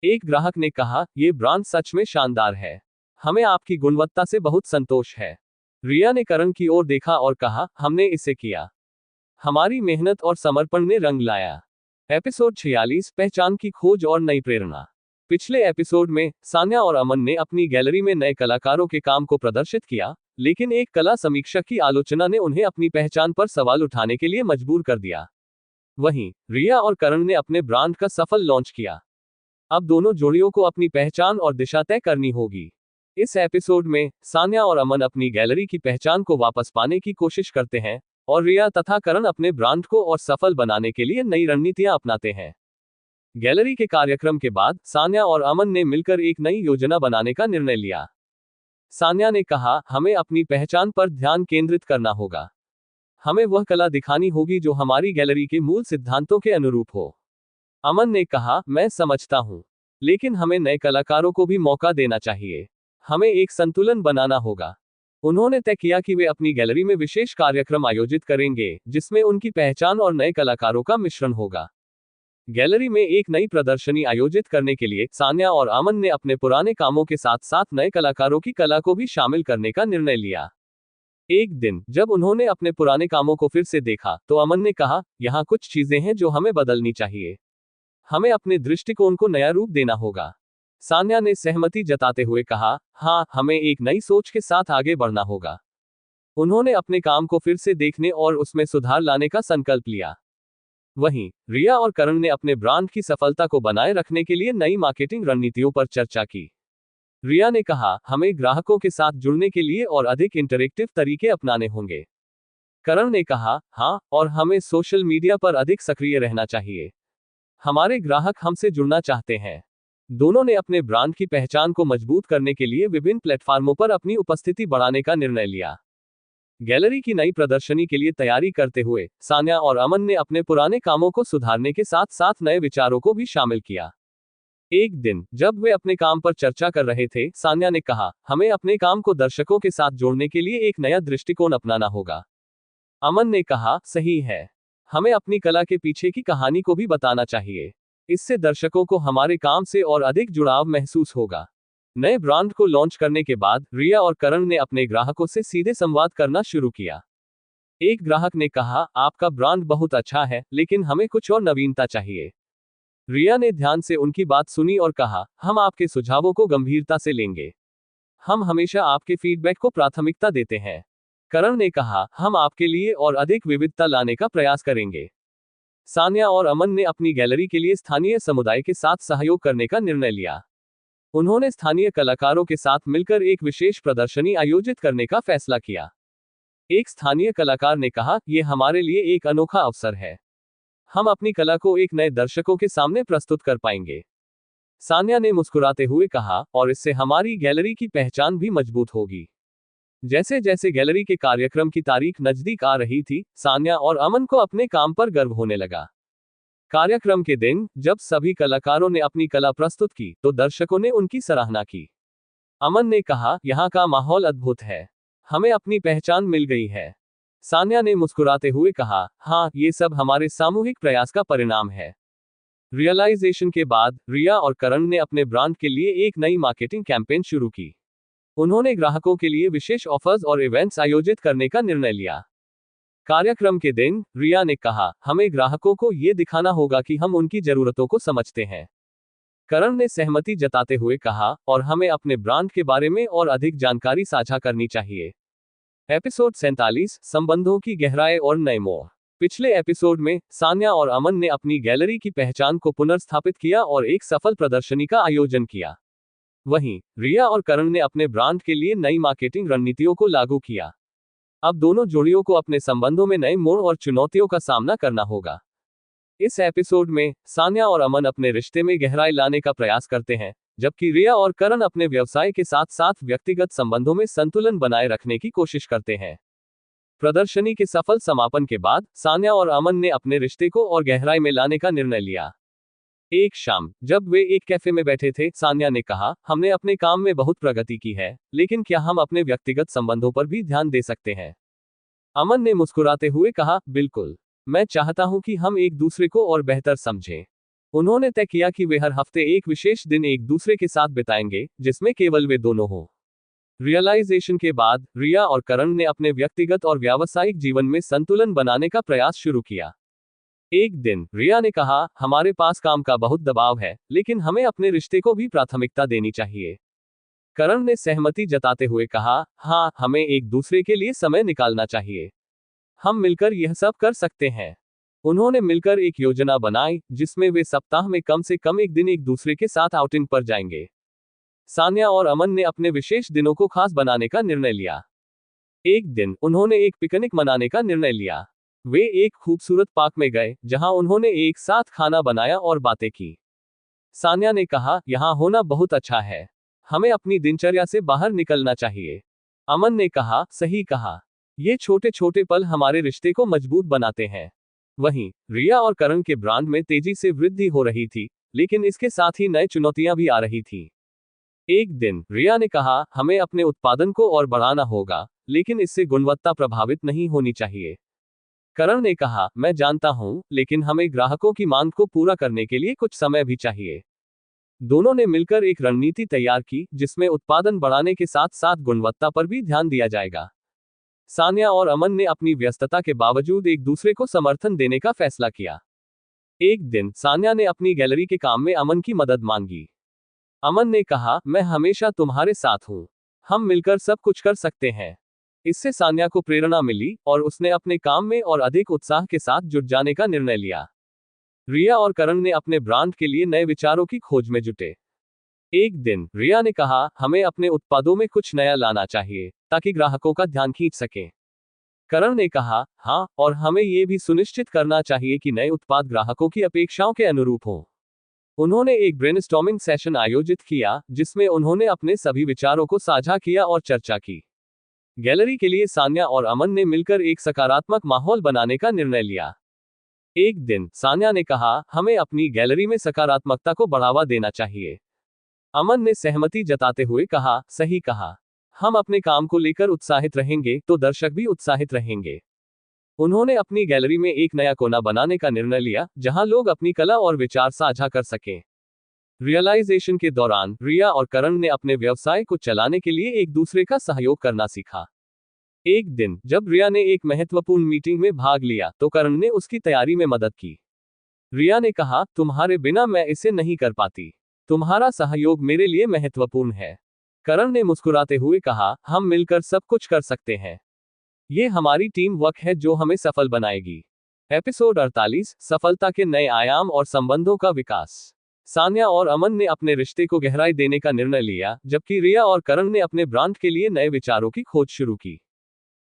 एक ग्राहक ने कहा, ये ब्रांड सच में शानदार है। हमें आपकी गुणवत्ता से बहुत संतोष है। रिया ने करण की ओर देखा और कहा, हमने इसे किया। हमारी मेहनत और समर्पण ने रंग लाया। एपिसोड 46, पहचान की खोज और नई प्रेरणा। पिछले एपिसोड में सान्या और अमन ने अपनी गैलरी में नए कलाकारों के काम को प्रदर्शित किया, लेकिन एक कला समीक्षक की आलोचना ने उन्हें अपनी पहचान पर सवाल उठाने के लिए मजबूर कर दिया। वहीं रिया और करण ने अपने ब्रांड का सफल लॉन्च किया। अब दोनों जोड़ियों को अपनी पहचान और दिशा तय करनी होगी। इस एपिसोड में सान्या और अमन अपनी गैलरी की पहचान को वापस पाने की कोशिश करते हैं और रिया तथा करण अपने ब्रांड को और सफल बनाने के लिए नई रणनीतियां अपनाते हैं। गैलरी के कार्यक्रम के बाद सान्या और अमन ने मिलकर एक नई योजना बनाने का निर्णय लिया। सान्या ने कहा, हमें अपनी पहचान पर ध्यान केंद्रित करना होगा। हमें वह कला दिखानी होगी जो हमारी गैलरी के मूल सिद्धांतों के अनुरूप हो। अमन ने कहा, मैं समझता हूं, लेकिन हमें नए कलाकारों को भी मौका देना चाहिए। हमें एक संतुलन बनाना होगा। उन्होंने तय किया कि वे अपनी गैलरी में विशेष कार्यक्रम आयोजित करेंगे जिसमें उनकी पहचान और नए कलाकारों का मिश्रण होगा। गैलरी में एक नई प्रदर्शनी आयोजित करने के लिए सान्या और अमन ने अपने पुराने कामों के साथ साथ नए कलाकारों की कला को भी शामिल करने का निर्णय लिया। एक दिन जब उन्होंने अपने पुराने कामों को फिर से देखा तो अमन ने कहा, यहाँ कुछ चीजें हैं जो हमें बदलनी चाहिए। हमें अपने दृष्टिकोण को नया रूप देना होगा। सान्या ने सहमति जताते हुए कहा, हाँ, हमें एक नई सोच के साथ आगे बढ़ना होगा। उन्होंने अपने काम को फिर से देखने और उसमें सुधार लाने का संकल्प लिया। वहीं रिया और करण ने अपने ब्रांड की सफलता को बनाए रखने के लिए नई मार्केटिंग रणनीतियों पर चर्चा की। रिया ने कहा, हमें ग्राहकों के साथ जुड़ने के लिए और अधिक इंटरैक्टिव तरीके अपनाने होंगे। करण ने कहा, हाँ, और हमें सोशल मीडिया पर अधिक सक्रिय रहना चाहिए। हमारे ग्राहक हमसे जुड़ना चाहते हैं। दोनों ने अपने ब्रांड की पहचान को मजबूत करने के लिए विभिन्न प्लेटफार्मों पर अपनी उपस्थिति बढ़ाने का निर्णय लिया। गैलरी की नई प्रदर्शनी के लिए तैयारी करते हुए सान्या और अमन ने अपने पुराने कामों को सुधारने के साथ साथ नए विचारों को भी शामिल किया। एक दिन जब वे अपने काम पर चर्चा कर रहे थे, सान्या ने कहा, हमें अपने काम को दर्शकों के साथ जोड़ने के लिए एक नया दृष्टिकोण अपनाना होगा। अमन ने कहा, सही है, हमें अपनी कला के पीछे की कहानी को भी बताना चाहिए। इससे दर्शकों को हमारे काम से और अधिक जुड़ाव महसूस होगा। नए ब्रांड को लॉन्च करने के बाद रिया और करण ने अपने ग्राहकों से सीधे संवाद करना शुरू किया। एक ग्राहक ने कहा, आपका ब्रांड बहुत अच्छा है, लेकिन हमें कुछ और नवीनता चाहिए। रिया ने ध्यान से उनकी बात सुनी और कहा, हम आपके सुझावों को गंभीरता से लेंगे। हम हमेशा आपके फीडबैक को प्राथमिकता देते हैं। करण ने कहा, हम आपके लिए और अधिक विविधता लाने का प्रयास करेंगे। सान्या और अमन ने अपनी गैलरी के लिए स्थानीय समुदाय के साथ सहयोग करने का निर्णय लिया। उन्होंने स्थानीय कलाकारों के साथ मिलकर एक विशेष प्रदर्शनी आयोजित करने का फैसला किया। एक स्थानीय कलाकार ने कहा, यह हमारे लिए एक अनोखा अवसर है। हम अपनी कला को एक नए दर्शकों के सामने प्रस्तुत कर पाएंगे। सान्या ने मुस्कुराते हुए कहा, और इससे हमारी गैलरी की पहचान भी मजबूत होगी। जैसे जैसे गैलरी के कार्यक्रम की तारीख नजदीक आ रही थी, सान्या और अमन को अपने काम पर गर्व होने लगा। कार्यक्रम के दिन जब सभी कलाकारों ने अपनी कला प्रस्तुत की तो दर्शकों ने उनकी सराहना की। अमन ने कहा, यहाँ का माहौल अद्भुत है, हमें अपनी पहचान मिल गई है। सान्या ने मुस्कुराते हुए कहा, हाँ, ये सब हमारे सामूहिक प्रयास का परिणाम है। रियलाइजेशन के बाद रिया और करण ने अपने ब्रांड के लिए एक नई मार्केटिंग कैंपेन शुरू की। उन्होंने ग्राहकों के लिए विशेष ऑफर्स और इवेंट्स आयोजित करने का निर्णय लिया। कार्यक्रम के दिन रिया ने कहा, हमें ग्राहकों को यह दिखाना होगा कि हम उनकी जरूरतों को समझते हैं। करण ने सहमति जताते हुए कहा, और हमें अपने ब्रांड के बारे में और अधिक जानकारी साझा करनी चाहिए। एपिसोड 47, संबंधों की गहराई और नए मोड़। पिछले एपिसोड में सान्या और अमन ने अपनी गैलरी की पहचान को पुनर्स्थापित किया और एक सफल प्रदर्शनी का आयोजन किया। वहीं रिया और करण ने अपने ब्रांड के लिए नई मार्केटिंग रणनीतियों को लागू किया। अब दोनों जोड़ियों को अपने संबंधों में नए मोड़ और चुनौतियों का सामना करना होगा। इस एपिसोड में सान्या और अमन अपने रिश्ते में गहराई लाने का प्रयास करते हैं, जबकि रिया और करण अपने व्यवसाय के साथ साथ व्यक्तिगत संबंधों में संतुलन बनाए रखने की कोशिश करते हैं। प्रदर्शनी के सफल समापन के बाद सान्या और अमन ने अपने रिश्ते को और गहराई में लाने का निर्णय लिया। एक शाम जब वे एक कैफे में बैठे थे, सान्या ने कहा, हमने अपने काम में बहुत प्रगति की है, लेकिन क्या हम अपने व्यक्तिगत संबंधों पर भी ध्यान दे सकते हैं? अमन ने मुस्कुराते हुए कहा, बिल्कुल। मैं चाहता हूं कि हम एक दूसरे को और बेहतर समझें। उन्होंने तय किया कि वे हर हफ्ते एक विशेष दिन एक दूसरे के साथ बिताएंगे, जिसमें केवल वे दोनों हों। रियलाइजेशन के बाद रिया और करण ने अपने व्यक्तिगत और व्यावसायिक जीवन में संतुलन बनाने का प्रयास शुरू किया। एक दिन रिया ने कहा, हमारे पास काम का बहुत दबाव है, लेकिन हमें अपने रिश्ते को भी प्राथमिकता देनी चाहिए। करण ने सहमति जताते हुए कहा, हाँ, हमें एक दूसरे के लिए समय निकालना चाहिए। हम मिलकर यह सब कर सकते हैं। उन्होंने मिलकर एक योजना बनाई, जिसमें वे सप्ताह में कम से कम एक दिन एक दूसरे के साथ आउटिंग पर जाएंगे। सान्या और अमन ने अपने विशेष दिनों को खास बनाने का निर्णय लिया। एक दिन उन्होंने एक पिकनिक मनाने का निर्णय लिया। वे एक खूबसूरत पार्क में गए, जहां उन्होंने एक साथ खाना बनाया और बातें की। सान्या ने कहा, यहाँ होना बहुत अच्छा है। हमें अपनी दिनचर्या से बाहर निकलना चाहिए। अमन ने कहा, सही कहा। ये छोटे छोटे पल हमारे रिश्ते को मजबूत बनाते हैं। वहीं रिया और करण के ब्रांड में तेजी से वृद्धि हो रही थी, लेकिन इसके साथ ही नई चुनौतियां भी आ रही थी। एक दिन रिया ने कहा, हमें अपने उत्पादन को और बढ़ाना होगा, लेकिन इससे गुणवत्ता प्रभावित नहीं होनी चाहिए। करण ने कहा, मैं जानता हूं, लेकिन हमें ग्राहकों की मांग को पूरा करने के लिए कुछ समय भी चाहिए। दोनों ने मिलकर एक रणनीति तैयार की, जिसमें उत्पादन बढ़ाने के साथ साथ गुणवत्ता पर भी ध्यान दिया जाएगा। सान्या और अमन ने अपनी व्यस्तता के बावजूद एक दूसरे को समर्थन देने का फैसला किया। एक दिन सान्या ने अपनी गैलरी के काम में अमन की मदद मांगी। अमन ने कहा, मैं हमेशा तुम्हारे साथ हूं। हम मिलकर सब कुछ कर सकते हैं। इससे सान्या को प्रेरणा मिली और उसने अपने काम में और अधिक उत्साह के साथ जुट जाने का निर्णय लिया। रिया और करण ने अपने ब्रांड के लिए नए विचारों की खोज में जुटे। एक दिन रिया ने कहा, हमें अपने उत्पादों में कुछ नया लाना चाहिए, ताकि ग्राहकों का ध्यान खींच सके। करण ने कहा, हाँ, और हमें यह भी सुनिश्चित करना चाहिए कि नए उत्पाद ग्राहकों की अपेक्षाओं के अनुरूप हों। उन्होंने एक ब्रेनस्टॉर्मिंग सेशन आयोजित किया, जिसमें उन्होंने अपने सभी विचारों को साझा किया और चर्चा की। गैलरी के लिए सान्या और अमन ने मिलकर एक सकारात्मक माहौल बनाने का निर्णय लिया। एक दिन सान्या ने कहा, हमें अपनी गैलरी में सकारात्मकता को बढ़ावा देना चाहिए। अमन ने सहमति जताते हुए कहा, सही कहा। हम अपने काम को लेकर उत्साहित रहेंगे तो दर्शक भी उत्साहित रहेंगे। उन्होंने अपनी गैलरी में एक नया कोना बनाने का निर्णय लिया, जहां लोग अपनी कला और विचार साझा कर सकें। रियलाइजेशन के दौरान रिया और करण ने अपने व्यवसाय को चलाने के लिए एक दूसरे का सहयोग करना सीखा। एक दिन जब रिया ने एक महत्वपूर्ण मीटिंग में भाग लिया, तो करण ने उसकी तैयारी में मदद की। रिया ने कहा, तुम्हारे बिना मैं इसे नहीं कर पाती। तुम्हारा सहयोग मेरे लिए महत्वपूर्ण है। करण ने मुस्कुराते हुए कहा, हम मिलकर सब कुछ कर सकते हैं। ये हमारी टीम वर्क है जो हमें सफल बनाएगी। एपिसोड 48, सफलता के नए आयाम और संबंधों का विकास। सान्या और अमन ने अपने रिश्ते को गहराई देने का निर्णय लिया, जबकि रिया और करण ने अपने ब्रांड के लिए नए विचारों की खोज शुरू की।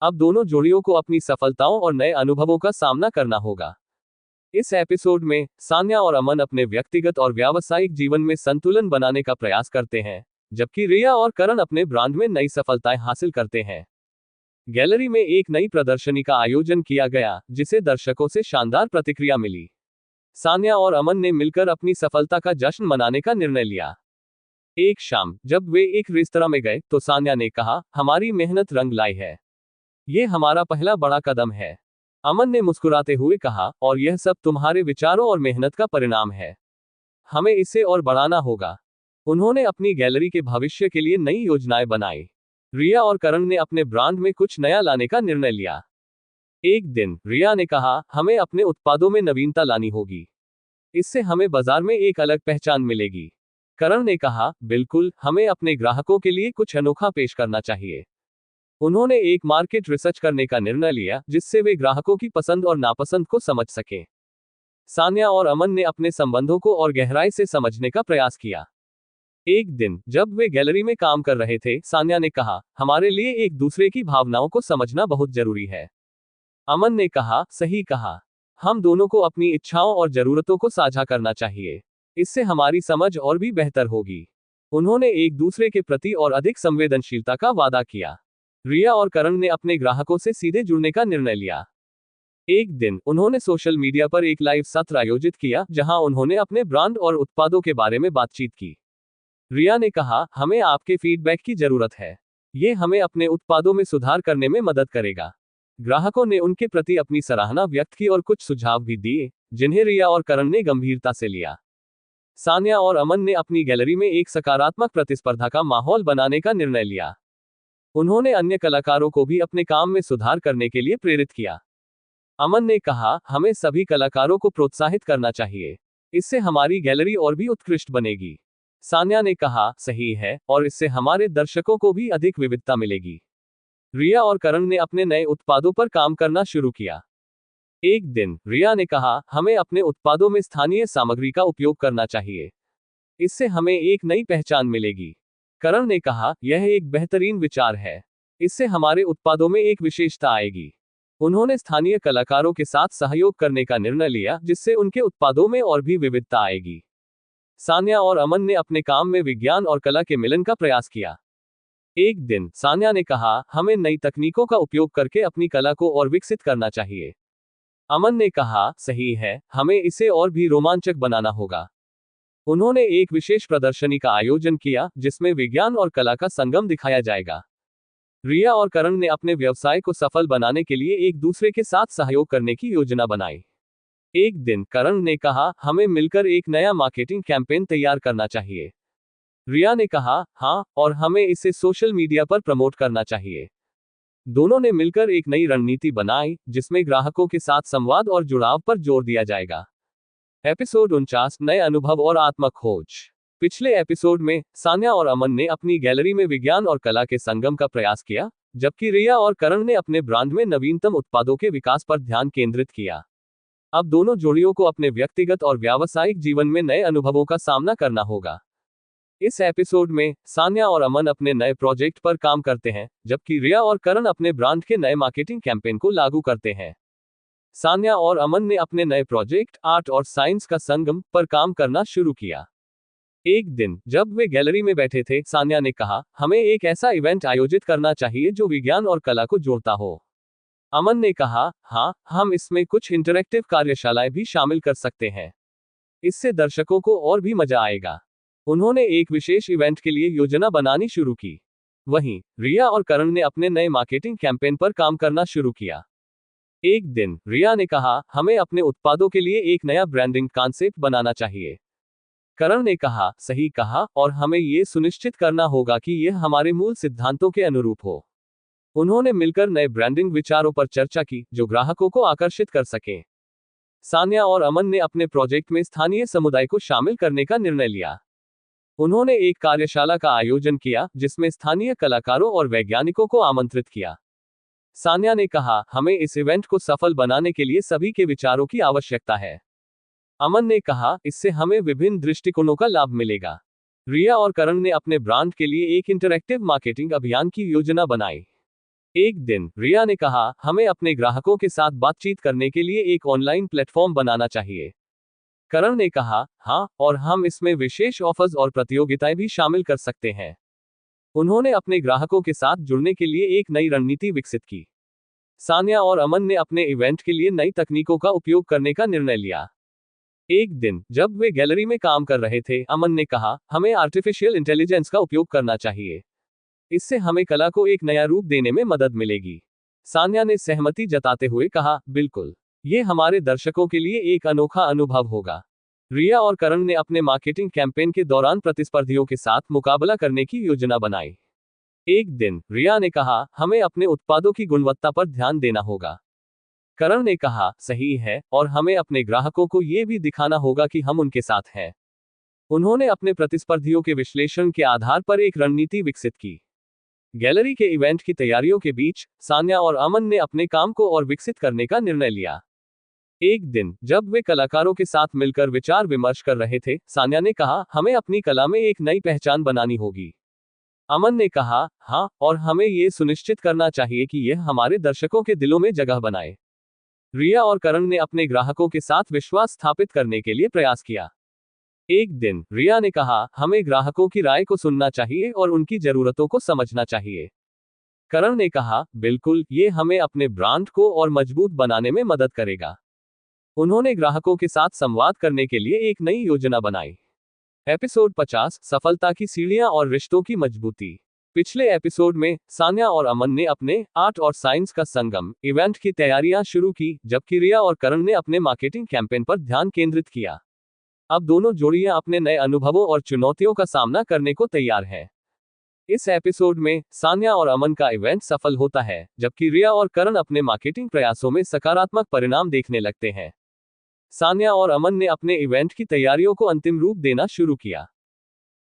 अब दोनों जोड़ियों को अपनी सफलताओं और नए अनुभवों का सामना करना होगा। इस एपिसोड में सान्या और अमन अपने व्यक्तिगत और व्यावसायिक जीवन में संतुलन बनाने का प्रयास करते हैं, जबकि रिया और करण अपने ब्रांड में नई सफलताएं हासिल करते हैं। गैलरी में एक नई प्रदर्शनी का आयोजन किया गया, जिसे दर्शकों से शानदार प्रतिक्रिया मिली। सान्या और अमन ने मिलकर अपनी सफलता का जश्न मनाने का निर्णय लिया। एक शाम जब वे एक रेस्तरां में गए, तो सान्या ने कहा, हमारी मेहनत रंग लाई है। ये हमारा पहला बड़ा कदम है। अमन ने मुस्कुराते हुए कहा, और यह सब तुम्हारे विचारों और मेहनत का परिणाम है। हमें इसे और बढ़ाना होगा। उन्होंने अपनी गैलरी के भविष्य के लिए नई योजनाएं बनाई। रिया और करण ने अपने ब्रांड में कुछ नया लाने का निर्णय लिया। एक दिन रिया ने कहा, हमें अपने उत्पादों में नवीनता लानी होगी। इससे हमें बाजार में एक अलग पहचान मिलेगी। करण ने कहा, बिल्कुल, हमें अपने ग्राहकों के लिए कुछ अनोखा पेश करना चाहिए। उन्होंने एक मार्केट रिसर्च करने का निर्णय लिया जिससे वे ग्राहकों की पसंद और नापसंद को समझ सकें। सान्या और अमन ने अपने संबंधों को और गहराई से समझने का प्रयास किया। एक दिन जब वे गैलरी में काम कर रहे थे, सान्या ने कहा, हमारे लिए एक दूसरे की भावनाओं को समझना बहुत जरूरी है। अमन ने कहा, सही कहा। हम दोनों को अपनी इच्छाओं और जरूरतों को साझा करना चाहिए। इससे हमारी समझ और भी बेहतर होगी। उन्होंने एक दूसरे के प्रति और अधिक संवेदनशीलता का वादा किया। रिया और करण ने अपने ग्राहकों से सीधे जुड़ने का निर्णय लिया। एक दिन उन्होंने सोशल मीडिया पर एक लाइव सत्र आयोजित किया जहां उन्होंने अपने ब्रांड और उत्पादों के बारे में बातचीत की। रिया ने कहा, हमें आपके फीडबैक की जरूरत है। ये हमें अपने उत्पादों में सुधार करने में मदद करेगा। ग्राहकों ने उनके प्रति अपनी सराहना व्यक्त की और कुछ सुझाव भी दिए, जिन्हें रिया और करण ने गंभीरता से लिया। सान्या और अमन ने अपनी गैलरी में एक सकारात्मक प्रतिस्पर्धा का माहौल बनाने का निर्णय लिया। उन्होंने अन्य कलाकारों को भी अपने काम में सुधार करने के लिए प्रेरित किया। अमन ने कहा, हमें सभी कलाकारों को प्रोत्साहित करना चाहिए। इससे हमारी गैलरी और भी उत्कृष्ट बनेगी। सान्या ने कहा, सही है, और इससे हमारे दर्शकों को भी अधिक विविधता मिलेगी। रिया और करण ने अपने नए उत्पादों पर काम करना शुरू किया। एक दिन रिया ने कहा, हमें अपने उत्पादों में स्थानीय सामग्री का उपयोग करना चाहिए। इससे हमें एक नई पहचान मिलेगी। करण ने कहा, यह एक बेहतरीन विचार है। इससे हमारे उत्पादों में एक विशेषता आएगी। उन्होंने स्थानीय कलाकारों के साथ सहयोग करने का निर्णय लिया जिससे उनके उत्पादों में और भी विविधता आएगी। सान्या और अमन ने अपने काम में विज्ञान और कला के मिलन का प्रयास किया। एक दिन सान्या ने कहा, हमें नई तकनीकों का उपयोग करके अपनी कला को और विकसित करना चाहिए। अमन ने कहा, सही है, हमें इसे और भी रोमांचक बनाना होगा। उन्होंने एक विशेष प्रदर्शनी का आयोजन किया जिसमें विज्ञान और कला का संगम दिखाया जाएगा। रिया और करण ने अपने व्यवसाय को सफल बनाने के लिए एक दूसरे के साथ सहयोग करने की योजना बनाई। एक दिन करण ने कहा, हमें मिलकर एक नया मार्केटिंग कैंपेन तैयार करना चाहिए। रिया ने कहा, हाँ, और हमें इसे सोशल मीडिया पर प्रमोट करना चाहिए। दोनों ने मिलकर एक नई रणनीति बनाई जिसमें ग्राहकों के साथ संवाद और जुड़ाव पर जोर दिया जाएगा। एपिसोड 49, नए अनुभव और आत्म खोज। पिछले एपिसोड में सान्या और अमन ने अपनी गैलरी में विज्ञान और कला के संगम का प्रयास किया, जबकि रिया और करण ने अपने ब्रांड में नवीनतम उत्पादों के विकास पर ध्यान केंद्रित किया। अब दोनों जोड़ियों को अपने व्यक्तिगत और व्यावसायिक जीवन में नए अनुभवों का सामना करना होगा। इस एपिसोड में सान्या और अमन अपने नए प्रोजेक्ट पर काम करते हैं, जबकि रिया और करण अपने ब्रांड के नए मार्केटिंग कैंपेन को लागू करते हैं। सान्या और अमन ने अपने नए प्रोजेक्ट आर्ट और साइंस का संगम पर काम करना शुरू किया। एक दिन जब वे गैलरी में बैठे थे, सान्या ने कहा, हमें एक ऐसा इवेंट आयोजित करना चाहिए जो विज्ञान और कला को जोड़ता हो। अमन ने कहा, हाँ, हम इसमें कुछ इंटरैक्टिव कार्यशालाएं भी शामिल कर सकते हैं। इससे दर्शकों को और भी मजा आएगा। उन्होंने एक विशेष इवेंट के लिए योजना बनानी शुरू की। वहीं रिया और करण ने अपने नए मार्केटिंग कैंपेन पर काम करना शुरू किया। एक दिन रिया ने कहा, हमें अपने उत्पादों के लिए एक नया ब्रांडिंग कॉन्सेप्ट बनाना चाहिए। करण ने कहा, सही कहा, और हमें यह सुनिश्चित करना होगा कि यह हमारे मूल सिद्धांतों के अनुरूप हो। उन्होंने मिलकर नए ब्रांडिंग विचारों पर चर्चा की जो ग्राहकों को आकर्षित कर सकें। सान्या और अमन ने अपने प्रोजेक्ट में स्थानीय समुदाय को शामिल करने का निर्णय लिया। उन्होंने एक कार्यशाला का आयोजन किया जिसमें स्थानीय कलाकारों और वैज्ञानिकों को आमंत्रित किया। सान्या ने कहा, हमें इस इवेंट को सफल बनाने के लिए सभी के विचारों की आवश्यकता है। अमन ने कहा, इससे हमें विभिन्न दृष्टिकोणों का लाभ मिलेगा। रिया और करण ने अपने ब्रांड के लिए एक इंटरैक्टिव मार्केटिंग अभियान की योजना बनाई। एक दिन रिया ने कहा, हमें अपने ग्राहकों के साथ बातचीत करने के लिए एक ऑनलाइन प्लेटफॉर्म बनाना चाहिए। करण ने कहा, हाँ, और हम इसमें विशेष ऑफर्स और प्रतियोगिताएं भी शामिल कर सकते हैं। उन्होंने अपने ग्राहकों के साथ जुड़ने के लिए एक नई रणनीति विकसित की। सान्या और अमन ने अपने इवेंट के लिए नई तकनीकों का उपयोग करने का निर्णय लिया। एक दिन जब वे गैलरी में काम कर रहे थे, अमन ने कहा, हमें आर्टिफिशियल इंटेलिजेंस का उपयोग करना चाहिए। इससे हमें कला को एक नया रूप देने में मदद मिलेगी। सान्या ने सहमति जताते हुए कहा, बिल्कुल, ये हमारे दर्शकों के लिए एक अनोखा अनुभव होगा। रिया और करण ने अपने मार्केटिंग कैंपेन के दौरान प्रतिस्पर्धियों के साथ मुकाबला करने की योजना बनाई। एक दिन रिया ने कहा, हमें अपने उत्पादों की गुणवत्ता पर ध्यान देना होगा। करण ने कहा, सही है, और हमें अपने ग्राहकों को यह भी दिखाना होगा कि हम उनके साथ हैं। उन्होंने अपने प्रतिस्पर्धियों के विश्लेषण के आधार पर एक रणनीति विकसित की। गैलरी के इवेंट की तैयारियों के बीच सान्या और अमन ने अपने काम को और विकसित करने का निर्णय लिया। एक दिन जब वे कलाकारों के साथ मिलकर विचार विमर्श कर रहे थे, सान्या ने कहा, हमें अपनी कला में एक नई पहचान बनानी होगी। अमन ने कहा, हाँ, और हमें ये सुनिश्चित करना चाहिए कि यह हमारे दर्शकों के दिलों में जगह बनाए। रिया और करण ने अपने ग्राहकों के साथ विश्वास स्थापित करने के लिए प्रयास किया। एक दिन रिया ने कहा, हमें ग्राहकों की राय को सुनना चाहिए और उनकी जरूरतों को समझना चाहिए। करण ने कहा, बिल्कुल, ये हमें अपने ब्रांड को और मजबूत बनाने में मदद करेगा। उन्होंने ग्राहकों के साथ संवाद करने के लिए एक नई योजना बनाई। एपिसोड 50, सफलता की सीढ़ियां और रिश्तों की मजबूती। पिछले एपिसोड में सान्या और अमन ने अपने आर्ट और साइंस का संगम इवेंट की तैयारियां शुरू की, जबकि रिया और करण ने अपने मार्केटिंग कैंपेन पर ध्यान केंद्रित किया। अब दोनों जोड़ियां अपने नए अनुभवों और चुनौतियों का सामना करने को तैयार हैं। इस एपिसोड में सान्या और अमन का इवेंट सफल होता है, जबकि रिया और करण अपने मार्केटिंग प्रयासों में सकारात्मक परिणाम देखने लगते हैं। सान्या और अमन ने अपने इवेंट की तैयारियों को अंतिम रूप देना शुरू किया।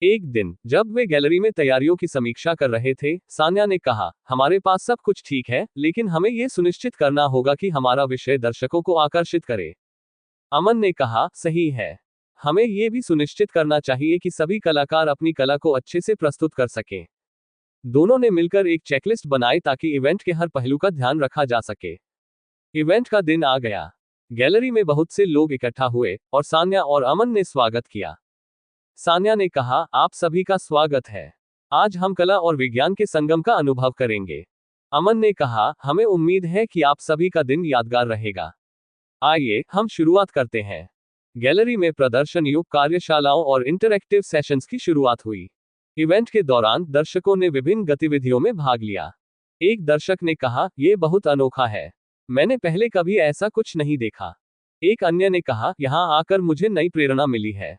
एक दिन जब वे गैलरी में तैयारियों की समीक्षा कर रहे थे, सान्या ने कहा, हमारे पास सब कुछ ठीक है, लेकिन हमें यह सुनिश्चित करना होगा कि हमारा विषय दर्शकों को आकर्षित करे। अमन ने कहा, सही है, हमें यह भी सुनिश्चित करना चाहिए कि सभी कलाकार अपनी कला को अच्छे से प्रस्तुत कर सकें। दोनों ने मिलकर एक चेकलिस्ट बनाई ताकि इवेंट के हर पहलू का ध्यान रखा जा सके। इवेंट का दिन आ गया। गैलरी में बहुत से लोग इकट्ठा हुए और सान्या और अमन ने स्वागत किया। सान्या ने कहा, आप सभी का स्वागत है। आज हम कला और विज्ञान के संगम का अनुभव करेंगे। अमन ने कहा, हमें उम्मीद है कि आप सभी का दिन यादगार रहेगा। आइए हम शुरुआत करते हैं। गैलरी में प्रदर्शन युक्त कार्यशालाओं और इंटरैक्टिव सेशंस की शुरुआत हुई। इवेंट के दौरान दर्शकों ने विभिन्न गतिविधियों में भाग लिया। एक दर्शक ने कहा, यह बहुत अनोखा है, मैंने पहले कभी ऐसा कुछ नहीं देखा। एक अन्य ने कहा, यहां आकर मुझे नई प्रेरणा मिली है।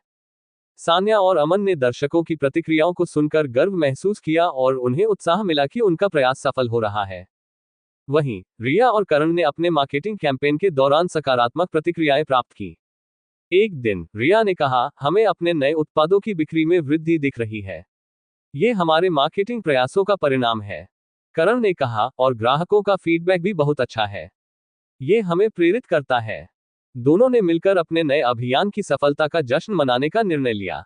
सान्या और अमन ने दर्शकों की प्रतिक्रियाओं को सुनकर गर्व महसूस किया और उन्हें उत्साह मिला कि उनका प्रयास सफल हो रहा है। वहीं रिया और करण ने अपने मार्केटिंग कैंपेन के दौरान सकारात्मक प्रतिक्रियाएं प्राप्त की। एक दिन रिया ने कहा, हमें अपने नए उत्पादों की बिक्री में वृद्धि दिख रही है। ये हमारे मार्केटिंग प्रयासों का परिणाम है। करण ने कहा, और ग्राहकों का फीडबैक भी बहुत अच्छा है। ये हमें प्रेरित करता है। दोनों ने मिलकर अपने नए अभियान की सफलता का जश्न मनाने का निर्णय लिया।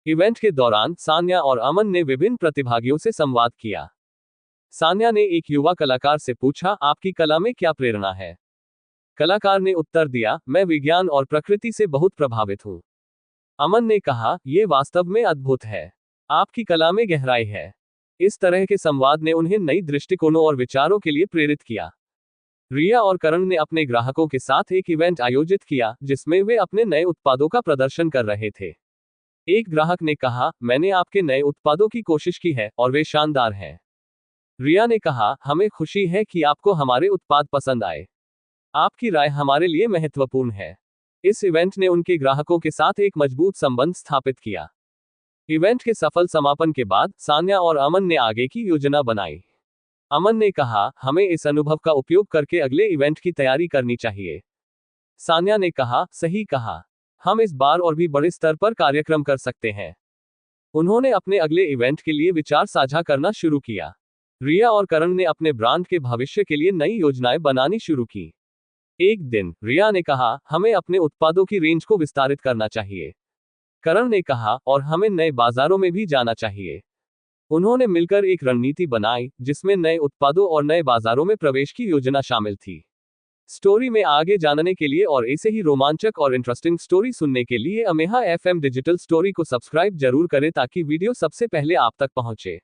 इवेंट के दौरान सान्या और अमन ने विभिन्न प्रतिभागियों से संवाद किया। सान्या ने एक युवा कलाकार से पूछा, आपकी कला में क्या प्रेरणा है? कलाकार ने उत्तर दिया, मैं विज्ञान और प्रकृति से बहुत प्रभावित हूँ। अमन ने कहा, यह वास्तव में अद्भुत है, आपकी कला में गहराई है। इस तरह के संवाद ने उन्हें नई दृष्टिकोणों और विचारों के लिए प्रेरित किया। रिया और करण ने अपने ग्राहकों के साथ एक इवेंट आयोजित किया, जिसमें वे अपने नए उत्पादों का प्रदर्शन कर रहे थे। एक ग्राहक ने कहा, मैंने आपके नए उत्पादों की कोशिश की है और वे शानदार हैं। रिया ने कहा, हमें खुशी है कि आपको हमारे उत्पाद पसंद आए। आपकी राय हमारे लिए महत्वपूर्ण है। इस इवेंट ने उनके ग्राहकों के साथ एक मजबूत संबंध स्थापित किया। इवेंट के सफल समापन के बाद सान्या और अमन ने आगे की योजना बनाई। अमन ने कहा, हमें इस अनुभव का उपयोग करके अगले इवेंट की तैयारी करनी चाहिए। सान्या ने कहा, सही कहा, हम इस बार और भी बड़े स्तर पर कार्यक्रम कर सकते हैं। उन्होंने अपने अगले इवेंट के लिए विचार साझा करना शुरू किया। रिया और करण ने अपने ब्रांड के भविष्य के लिए नई योजनाएं बनानी शुरू की। एक दिन रिया ने कहा, हमें अपने उत्पादों की रेंज को विस्तारित करना चाहिए। करण ने कहा, और हमें नए बाजारों में भी जाना चाहिए। उन्होंने मिलकर एक रणनीति बनाई, जिसमें नए उत्पादों और नए बाजारों में प्रवेश की योजना शामिल थी। स्टोरी में आगे जानने के लिए और ऐसे ही रोमांचक और इंटरेस्टिंग स्टोरी सुनने के लिए अमेहा FM डिजिटल स्टोरी को सब्सक्राइब जरूर करें ताकि वीडियो सबसे पहले आप तक पहुंचे।